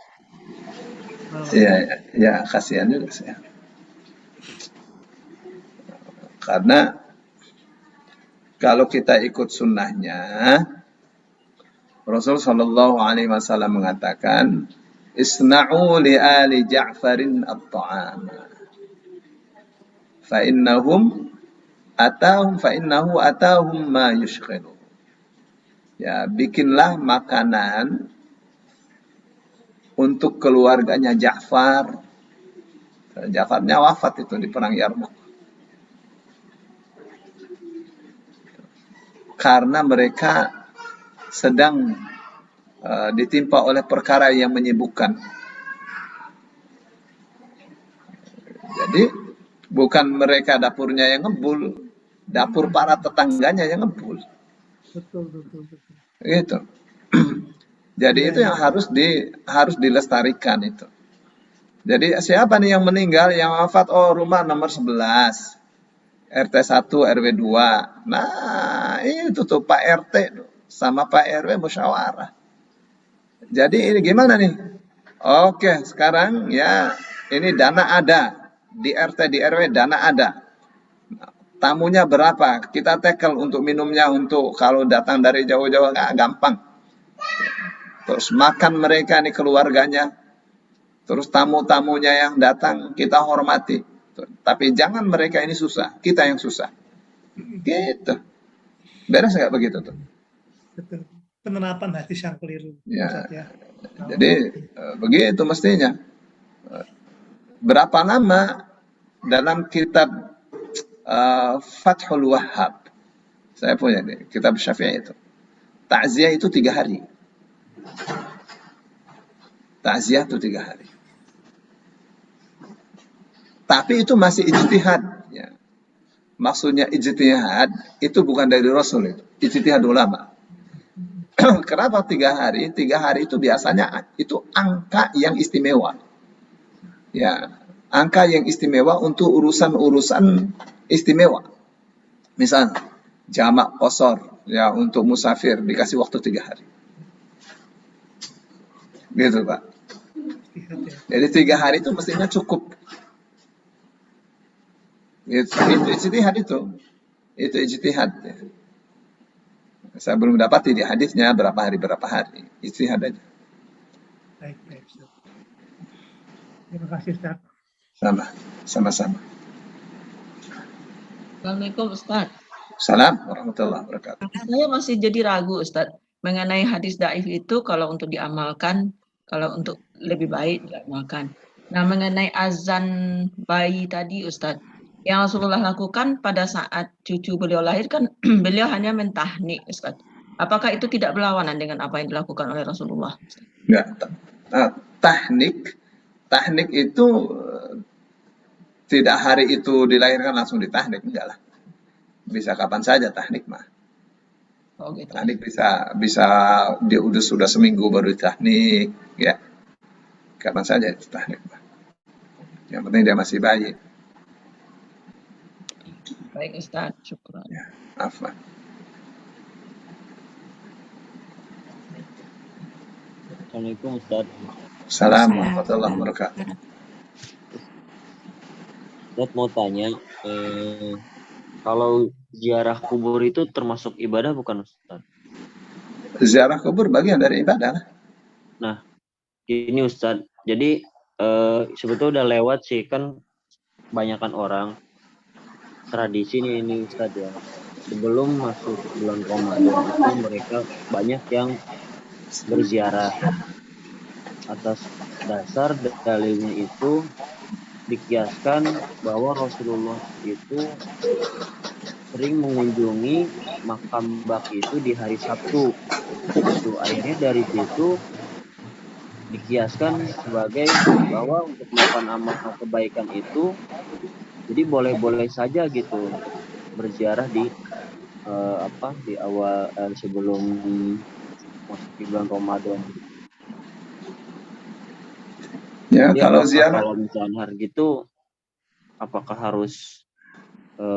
Ya, kasihan juga sih. Karena kalau kita ikut sunnahnya, Rasul Shallallahu Alaihi Wasallam mengatakan, Isna'u li ali Ja'farin at-ta'ama, fa'innahu atahum ma yushqilu. Ya, bikinlah makanan untuk keluarganya Ja'far. Ja'farnya wafat itu di perang Yarmuk. Karena mereka sedang ditimpa oleh perkara yang menyibukkan. Jadi bukan mereka dapurnya yang ngebul, dapur para tetangganya yang ngebul. Betul. Gitu. Jadi itu yang harus dilestarikan itu. Jadi siapa nih yang meninggal, yang wafat? Oh, rumah nomor 11. RT 1, RW 2. Nah, itu tuh Pak RT sama Pak RW musyawarah. Jadi ini gimana nih? Oke, sekarang ya ini dana ada. Di RT, di RW dana ada. Tamunya berapa? Kita tackle untuk minumnya, untuk kalau datang dari jauh-jauh gampang. Terus makan mereka nih keluarganya. Terus tamu-tamunya yang datang kita hormati. Tapi jangan mereka ini susah, kita yang susah. Gitu. Beres nggak begitu tuh? Betul. Penerapan hadis yang keliru. Ya. Ya. Jadi begitu mestinya. Berapa lama dalam kitab Fathul Wahhab, saya punya nih, kitab Syafi'i itu, takziah itu 3 hari. Takziah itu 3 hari. Tapi itu masih ijtihad. Ya. Maksudnya ijtihad itu bukan dari Rasul, itu ijtihad ulama. Kenapa 3 hari? 3 hari itu biasanya itu angka yang istimewa. Ya, angka yang istimewa untuk urusan-urusan istimewa. Misal jamak qasar, ya untuk musafir dikasih waktu 3 hari. Gitu, Pak. Jadi 3 hari itu mestinya cukup. Itu ijtihad itu. Itu ijtihad. Ya. Saya belum dapati di hadisnya berapa hari. Ijtihad aja. Baik. Terima kasih, Ustaz. Sama-sama. Assalamualaikum Ustaz. Salam warahmatullahi wabarakatuh. Saya masih jadi ragu Ustaz mengenai hadis daif itu kalau untuk diamalkan, kalau untuk lebih baik diamalkan. Nah, mengenai azan bayi tadi Ustaz, yang Rasulullah lakukan pada saat cucu beliau lahir kan beliau hanya mentahnik Ustaz. Apakah itu tidak berlawanan dengan apa yang dilakukan oleh Rasulullah? Ya, tahnik itu tidak hari itu dilahirkan langsung ditahnik, enggak lah. Bisa kapan saja tahnik mah. Oh gitu. Tahnik bisa dia sudah seminggu baru tahnik, ya. Kapan saja itu tahnik mah. Yang penting dia masih bayi. Baik Ustaz, syukur. Ya, afwan. Assalamualaikum Ustaz. Salam warahmatullahi wabarakatuh. Ustaz mau tanya, kalau ziarah kubur itu termasuk ibadah bukan Ustaz? Ziarah kubur bagian dari ibadah. Nah, ini Ustaz, jadi sebetulnya udah lewat sih kan kebanyakan orang tradisi ini Ustaz ya. Sebelum masuk bulan Ramadan itu mereka banyak yang berziarah. Atas dasar dalilnya itu dikiaskan bahwa Rasulullah itu sering mengunjungi makam baki itu di hari Sabtu. Itu akhirnya dari situ dikiaskan sebagai bahwa untuk melakukan amal kebaikan itu jadi boleh-boleh saja gitu berziarah di di awal sebelum masuk bulan Ramadan. Ya, Jadi kalau ziarah, kalau misalnya hari gitu, apakah harus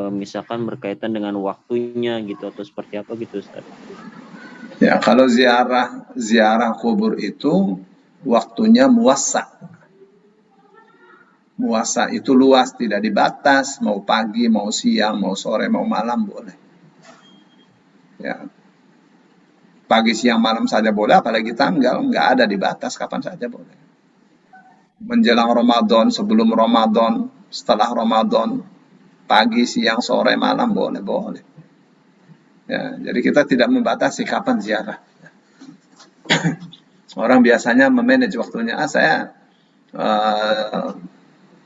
misalkan berkaitan dengan waktunya gitu atau seperti apa gitu Ustaz? ya kalau ziarah kubur itu waktunya muwassa. Muwassa itu luas, tidak dibatas, mau pagi, mau siang, mau sore, mau malam boleh. Ya. Pagi, siang, malam saja boleh, apalagi tanggal, nggak ada dibatas, kapan saja boleh. Menjelang Ramadan, sebelum Ramadan, setelah Ramadan, pagi, siang, sore, malam boleh. Ya, jadi kita tidak membatasi kapan ziarah. Orang biasanya memanage waktunya. Saya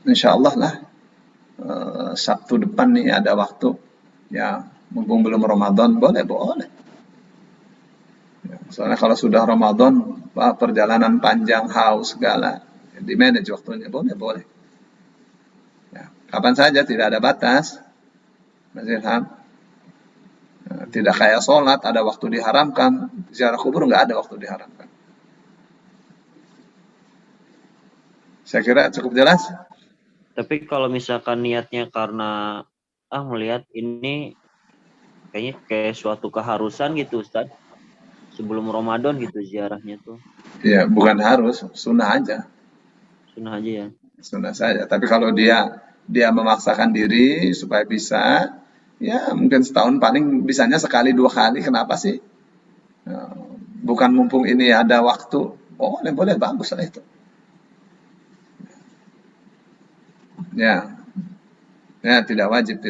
insya Allah lah Sabtu depan nih ada waktu. Ya, mumpung belum Ramadan, boleh. Ya, soalnya kalau sudah Ramadan, perjalanan panjang, haus segala, di manage waktunya, boleh. Ya, kapan saja, tidak ada batas. Mas Ilham, tidak kayak sholat, ada waktu diharamkan. Ziarah kubur nggak ada waktu diharamkan. Saya kira cukup jelas. Tapi kalau misalkan niatnya karena melihat ini kayaknya kayak suatu keharusan gitu Ustaz, sebelum Ramadan gitu ziarahnya tuh. Ya, bukan harus, sunnah aja. Sunnah aja ya. Sunnah saja. Tapi kalau dia memaksakan diri supaya bisa, ya mungkin setahun paling bisanya sekali 2 kali. Kenapa sih? Bukan mumpung ini ada waktu. Boleh, bagus lah itu. Ya, tidak wajib.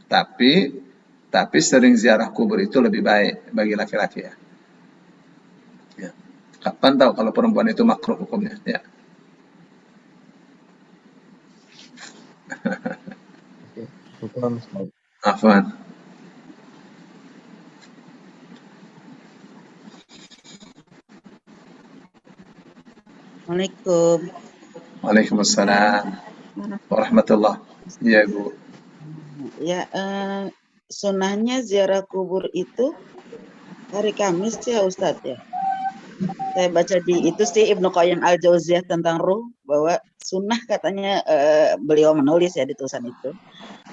Tapi sering ziarah kubur itu lebih baik bagi laki-laki ya. Kapan tahu kalau perempuan itu makruh hukumnya? Ya. Afwan. Assalamualaikum. Waalaikumsalam warahmatullah. Ya, Bu. Ya, sunnahnya ziarah kubur itu hari Kamis ya Ustadz ya. Saya baca di itu sih Ibnu Qayyim al-Jauziyah tentang ruh bahwa sunnah katanya beliau menulis ya di tulisan itu.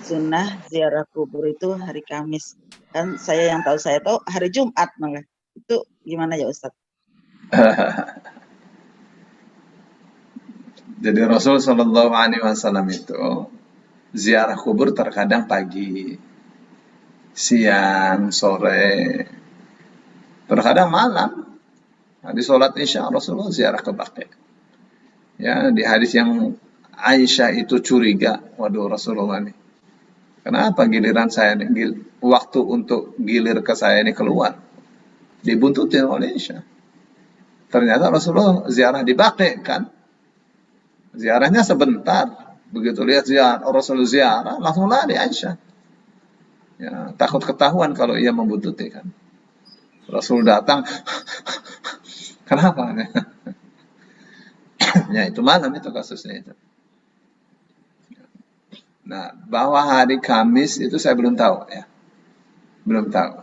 Sunnah ziarah kubur itu hari Kamis. Kan saya tahu hari Jumat malah. Itu gimana ya Ustadz? Jadi Rasul Shallallahu Alaihi Wasallam itu ziarah kubur terkadang pagi, siang, sore, terkadang malam. Di sholat Isya Rasulullah ziarah ke Baqi. Ya, di hadis yang Aisyah itu curiga, waduh Rasulullah nih Kenapa giliran saya ini, waktu untuk gilir ke saya ini keluar? Dibuntutin oleh Aisyah. Ternyata Rasulullah ziarah di Baqi kan. Ziarahnya sebentar. Begitu lihat Rasulullah ziarah, langsung lari Aisyah. Ya, takut ketahuan kalau ia membuntuti kan. Rasul datang, kenapa? Ya itu malam itu kasusnya itu. Nah, bahwa hari Kamis itu saya belum tahu ya. Belum tahu.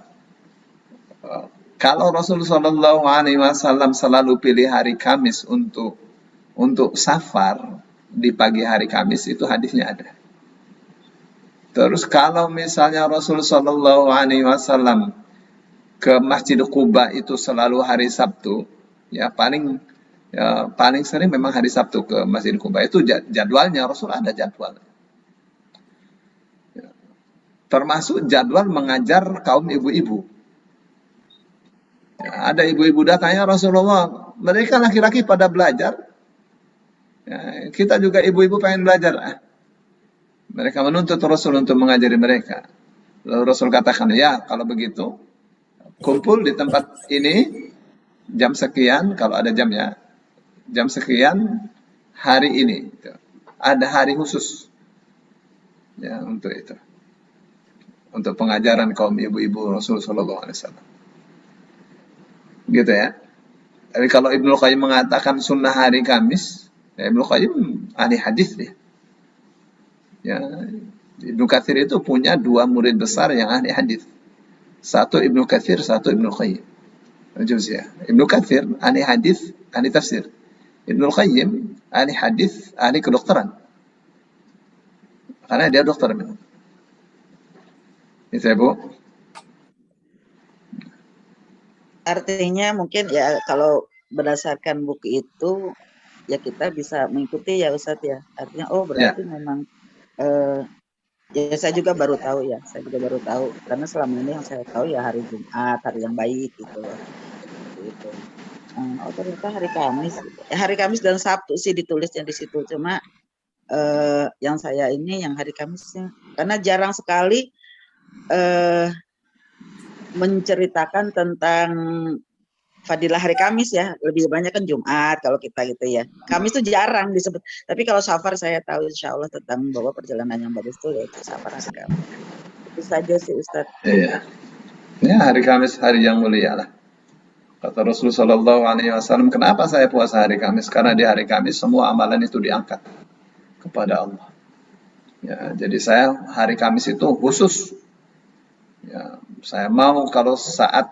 Kalau Rasulullah SAW selalu pilih hari Kamis untuk safar di pagi hari Kamis, itu hadisnya ada. Terus kalau misalnya Rasulullah SAW ke Masjid Quba itu selalu hari Sabtu, ya paling sering memang hari Sabtu ke Masjid Quba, itu jadwalnya Rasul ada jadwal. Termasuk jadwal mengajar kaum ibu-ibu. Ya, ada ibu-ibu datanya Rasulullah, mereka laki-laki pada belajar. Ya, kita juga ibu-ibu pengen belajar. Mereka menuntut Rasul untuk mengajari mereka. Lalu Rasul katakan, ya kalau begitu, kumpul di tempat ini, jam sekian, kalau ada jamnya, jam sekian, hari ini. Ada hari khusus ya untuk itu. Untuk pengajaran kaum ibu-ibu Rasulullah SAW. Gitu ya. Tapi kalau Ibnu Qayyim mengatakan sunnah hari Kamis, ya Ibnu Qayyim ahli hadis dia. Ya, Ibnu Katsir itu punya dua murid besar yang ahli hadis. Satu Ibnu Katsir, satu Ibnu Qayyim. Al-Jauziyah. Ibnu Katsir ahli hadis, ahli tafsir. Ibnu Qayyim ahli hadis, ahli kedokteran. Karena dia dokter memang. Itu ya, Bu. Artinya mungkin ya kalau berdasarkan buku itu ya kita bisa mengikuti ya Ustadz ya. Artinya berarti memang ya saya juga baru tahu ya. Saya juga baru tahu karena selama ini yang saya tahu ya hari Jumat, hari yang baik gitu loh. Gitu. Ternyata hari Kamis. Hari Kamis dan Sabtu sih ditulisnya di situ. Cuma yang saya ini yang hari Kamisnya karena jarang sekali menceritakan tentang fadilah hari Kamis ya, lebih banyak kan Jumat kalau kita gitu ya. Kamis itu jarang disebut. Tapi kalau safar saya tahu insya Allah tentang bahwa perjalanan yang bagus itu yaitu safar hari Kamis. Itu saja sih Ustadz. Iya. Ya hari Kamis hari yang mulia lah. Kata Rasulullah SAW, kenapa saya puasa hari Kamis? Karena di hari Kamis semua amalan itu diangkat kepada Allah. Ya, jadi saya hari Kamis itu khusus. Ya, saya mau kalau saat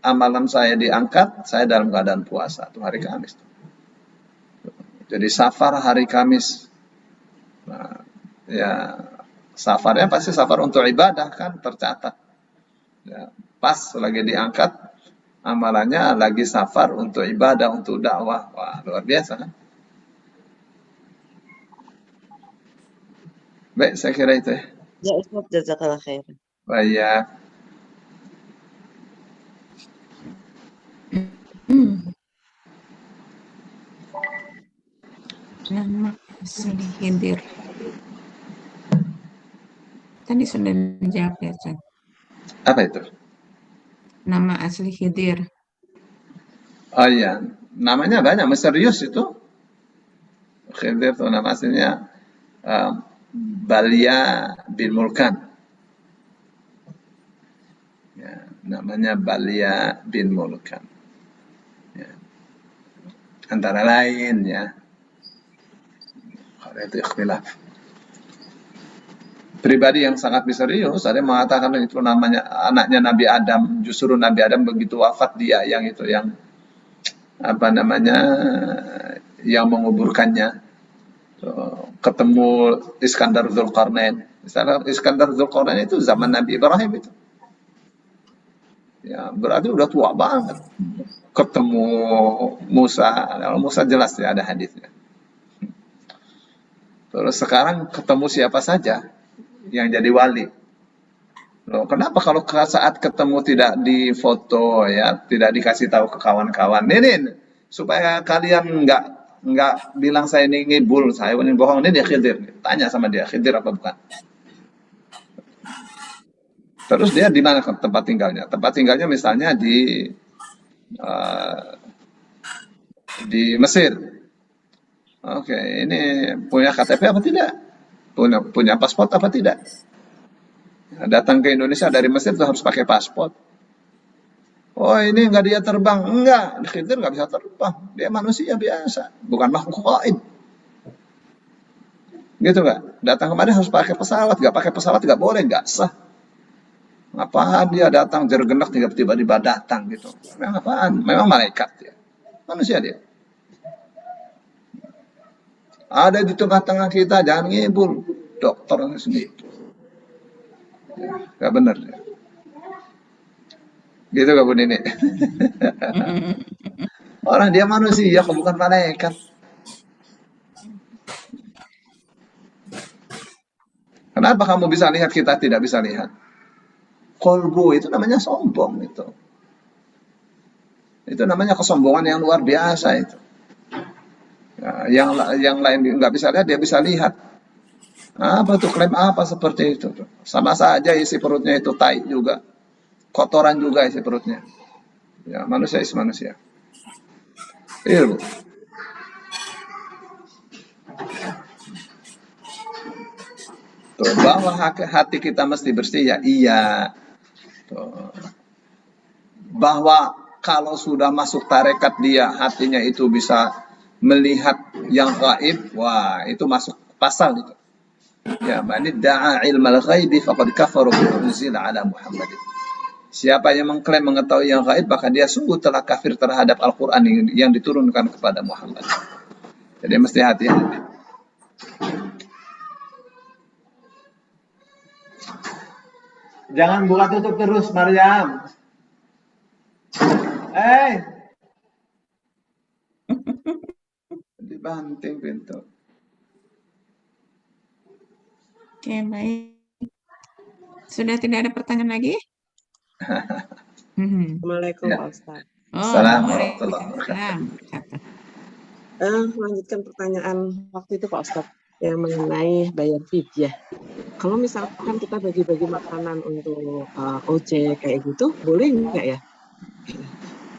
amalan saya diangkat, saya dalam keadaan puasa. Itu hari Kamis. Jadi safar hari Kamis. Nah, ya safarnya pasti safar untuk ibadah kan tercatat. Ya, pas lagi diangkat, amalannya lagi safar untuk ibadah, untuk dakwah. Wah, luar biasa kan? Baik, saya kira itu ya. Ya Ustaz, jazakallah khairan. Baik. Nama asli Khidir. Tadi sudah dijawab ya, Ustaz. Apa itu? Nama asli Khidir. Oh iya, namanya banyak, misterius itu. Khidir itu nama aslinya Balia bin Mulkan. Ya, namanya Balia bin Mulkan. Ya. Antara lain ya. Kalau itu ikhtilaf. Pribadi yang sangat misterius, ada yang mengatakan itu namanya anaknya Nabi Adam, justru Nabi Adam begitu wafat dia yang itu yang apa namanya yang menguburkannya. Ketemu Iskandar Dzulqarnain. Iskandar Dzulqarnain itu zaman Nabi Ibrahim itu. Ya, berarti udah tua banget. Ketemu Musa, kalau Musa jelas ya ada hadisnya. Terus sekarang ketemu siapa saja yang jadi wali. Loh, kenapa kalau saat ketemu tidak difoto ya, tidak dikasih tahu ke kawan-kawan? Ini supaya kalian nggak bilang saya ini ngibul, saya ini bohong, ini dia Khidir. Tanya sama dia, Khidir apa bukan? Terus dia di mana tempat tinggalnya? Tempat tinggalnya misalnya di Mesir. Oke, ini punya KTP apa tidak? Punya paspor apa tidak? Datang ke Indonesia dari Mesir itu harus pakai paspor. Oh ini nggak dia terbang. Enggak, Khidir nggak bisa terbang. Dia manusia biasa, bukan makhluk gaib. Gitu nggak? Datang kemari harus pakai pesawat. Nggak pakai pesawat nggak boleh, nggak sah. Apaan dia datang jergenak tiba-tiba datang gitu. Memang apaan? Memang malaikat dia. Manusia dia. Ada di tengah-tengah kita, jangan ngibul. Dokter segitu. Nggak benar ya. Gitu gak Bu Nini? Orang dia manusia, kok bukan malaikat. Kenapa kamu bisa lihat, kita tidak bisa lihat? Kolbu itu namanya sombong itu. Itu namanya kesombongan yang luar biasa itu. Ya, yang lain nggak bisa lihat, dia bisa lihat. Apa tuh, klaim apa seperti itu? Sama saja isi perutnya itu tai juga. Kotoran juga isi perutnya. Ya, manusia is manusia. Iya, Bu. Tuh, bahwa hati kita mesti bersih ya, iya. Tuh. Bahwa kalau sudah masuk tarekat dia, hatinya itu bisa melihat yang gaib, wah, itu masuk pasal itu. Ya, man idda'a ilmal ghaibi faqad kafara bima unzila ala Muhammadin. Siapa yang mengklaim mengetahui yang gaib, maka dia sungguh telah kafir terhadap Al-Quran yang diturunkan kepada Muhammad. Jadi mesti hati-hati. Jangan buka tutup terus, Maryam. Dibanting pintu. Oke, baik. Sudah tidak ada pertanyaan lagi? Assalamualaikum Ya. Pak Ustaz. Assalamualaikum Waalaikumsalam. Melanjutkan pertanyaan waktu itu Pak Ustaz yang mengenai bayar fidyah. Kalau misalkan kita bagi-bagi makanan untuk ojek kayak gitu, boleh nggak ya?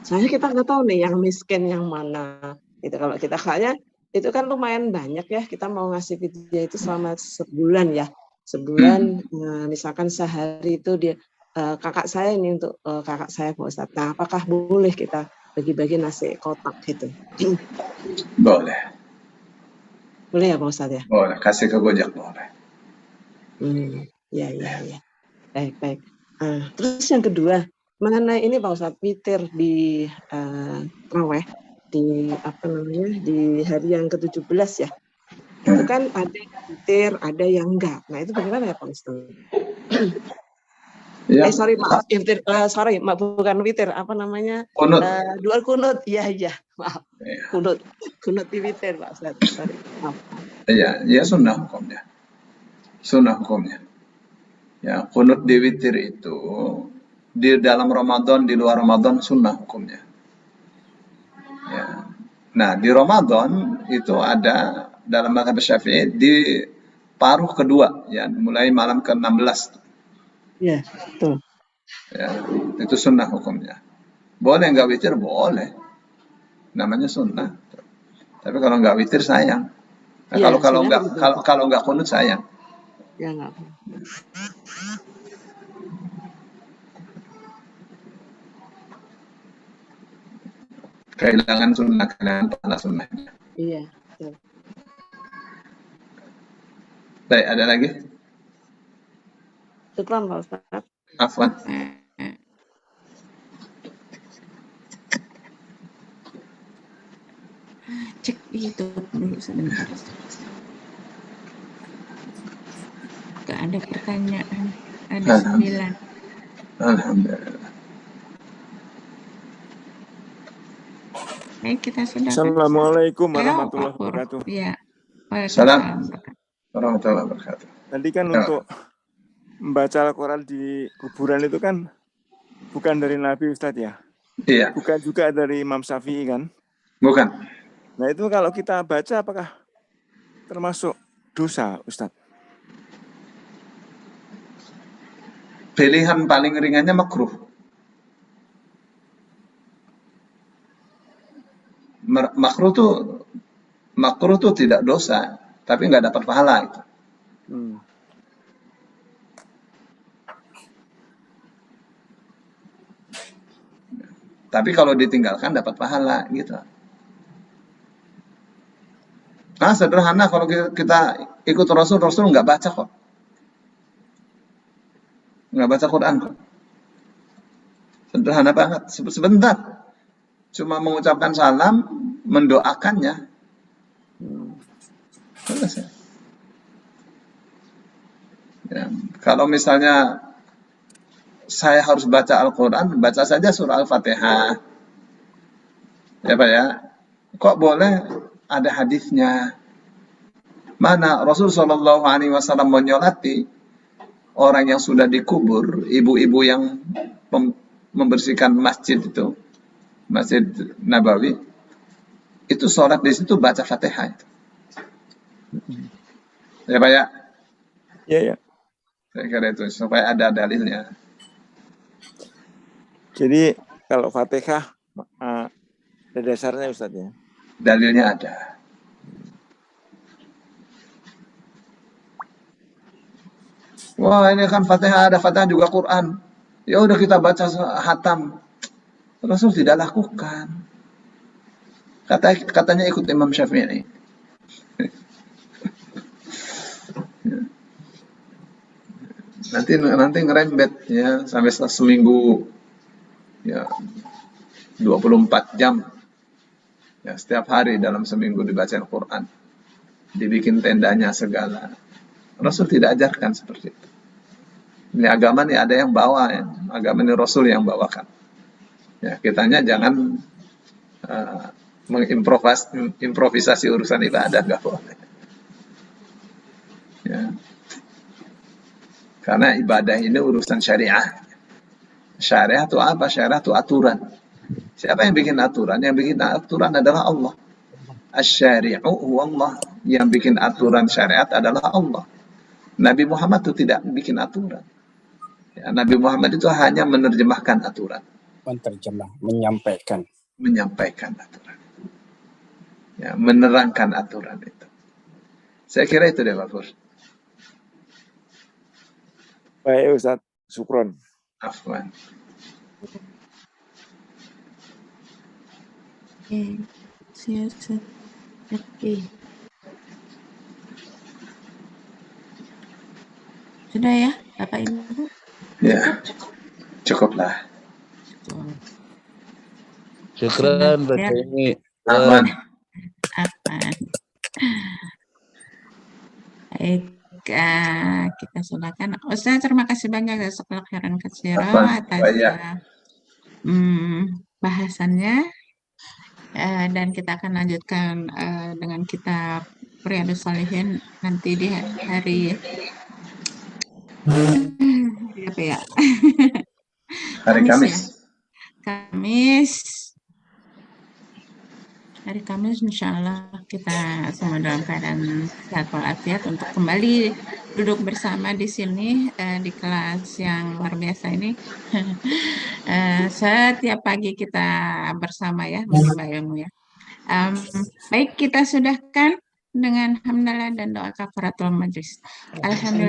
Soalnya kita nggak tahu nih yang miskin yang mana. Itu kalau kita kayaknya itu kan lumayan banyak ya. Kita mau ngasih fidyah itu selama sebulan ya. Sebulan misalkan sehari itu dia kakak saya ini untuk kakak saya Pak Ustadz. Nah, apakah boleh kita bagi-bagi nasi kotak gitu? Boleh. Boleh ya Pak Ustadz ya? Boleh, kasih ke Gojek boleh. Ya. Baik. Terus yang kedua, mengenai ini Pak Ustadz, witir di raweh di di hari yang ke-17 ya. Itu kan ada yang witir, ada yang enggak. Nah, itu bagaimana ya Pak Ustadz? Ya. Bukan witir, apa namanya? Kunut. Dual kunut. Iya, maaf. Ya. Kunut di witir, Pak Ustaz. Sorry. Maaf. Iya, sunnah hukumnya. Sunnah hukumnya. Ya, kunut di witir itu di dalam Ramadan, di luar Ramadan sunnah hukumnya. Ya. Nah, di Ramadan itu ada dalam mazhab Syafi'i di paruh kedua, ya, mulai malam ke-16. Iya, betul. Ya, itu sunnah hukumnya. Boleh nggak witir? Boleh. Namanya sunnah. Tapi kalau nggak witir sayang. Nah, Ya, kalau nggak kunut sayang. Ya nggak. Kehilangan sunnah, kehilangan pahala sunnahnya. Iya, betul. Baik, ada lagi? Syukran Pak Ustaz. Afwan. Cek itu dulu sebentar. Gak ada pertanyaan. Ada 9. Alhamdulillah. Baik, kita sudah. Assalamualaikum warahmatullahi wabarakatuh. Iya. Waalaikumsalam warahmatullahi wabarakatuh. Tadi kan untuk membaca Al-Quran di kuburan itu kan bukan dari Nabi Ustadz ya? Iya. Bukan juga dari Imam Syafi'i kan? Bukan. Nah itu kalau kita baca apakah termasuk dosa Ustadz? pilihan paling ringannya makruh. Makruh tuh tidak dosa, tapi nggak dapat pahala itu. Tapi kalau ditinggalkan dapat pahala gitu. Nah, sederhana kalau kita ikut Rasul nggak baca kok. Nggak baca Quran kok. Sederhana banget, sebentar. Cuma mengucapkan salam, mendoakannya. Selesai. Ya, kalau misalnya saya harus baca Al-Quran, baca saja surah Al-Fatihah. Ya Pak ya. Kok boleh ada hadisnya? Mana Rasul SAW menyolati orang yang sudah dikubur, ibu-ibu yang membersihkan masjid itu, Masjid Nabawi, itu sholat di situ baca Fatihah itu. Ya Pak ya? Iya. Saya kira itu supaya ada dalilnya. Jadi kalau Fatihah ada dasarnya Ustaz ya? Dalilnya ada. Wah, ini kan Fatihah, ada Fatihah juga Quran. Ya udah kita baca hatam. Rasul tidak lakukan. Katanya ikut Imam Syafi'i. Nanti ngerembet ya sampai seminggu ya 24 jam. Ya, setiap hari dalam seminggu dibaca Al-Quran. Dibikin tendanya segala. Rasul tidak ajarkan seperti itu. Ini agama nih ada yang bawa ya. Agama ini Rasul yang bawakan. Ya, kitanya jangan mengimprovisasi urusan ibadah, nggak boleh. Ya. Karena ibadah ini urusan syariah. Syariah itu apa? Syariah itu aturan. Siapa yang bikin aturan? Yang bikin aturan adalah Allah. Asy-syari'u huwa Allah. Yang bikin aturan syariat adalah Allah. Nabi Muhammad itu tidak bikin aturan. Ya, Nabi Muhammad itu hanya menerjemahkan aturan. Menyampaikan aturan. Ya, menerangkan aturan itu. Saya kira itu deh Pak Fur. Baik Ustaz, syukron. Afwan. Sudah ya, Bapak Ibu? Ya, cukuplah. Syukran Pak Cimi. Aman. Baik, kita silakan. Ustaz, terima kasih banyak jazakallahu khairan katsiran atas bahasannya. Dan kita akan lanjutkan dengan kitab Riyadhus Shalihin nanti di hari apa ya? Hari Kamis. Hari Kamis insya Allah kita semua dalam keadaan sehat walafiat untuk kembali duduk bersama di sini di kelas yang luar biasa ini. Setiap pagi kita bersama ya menimba ilmu ya. Baik, kita sudahkan dengan hamdalah dan doa kafaratul majlis. Alhamdulillah.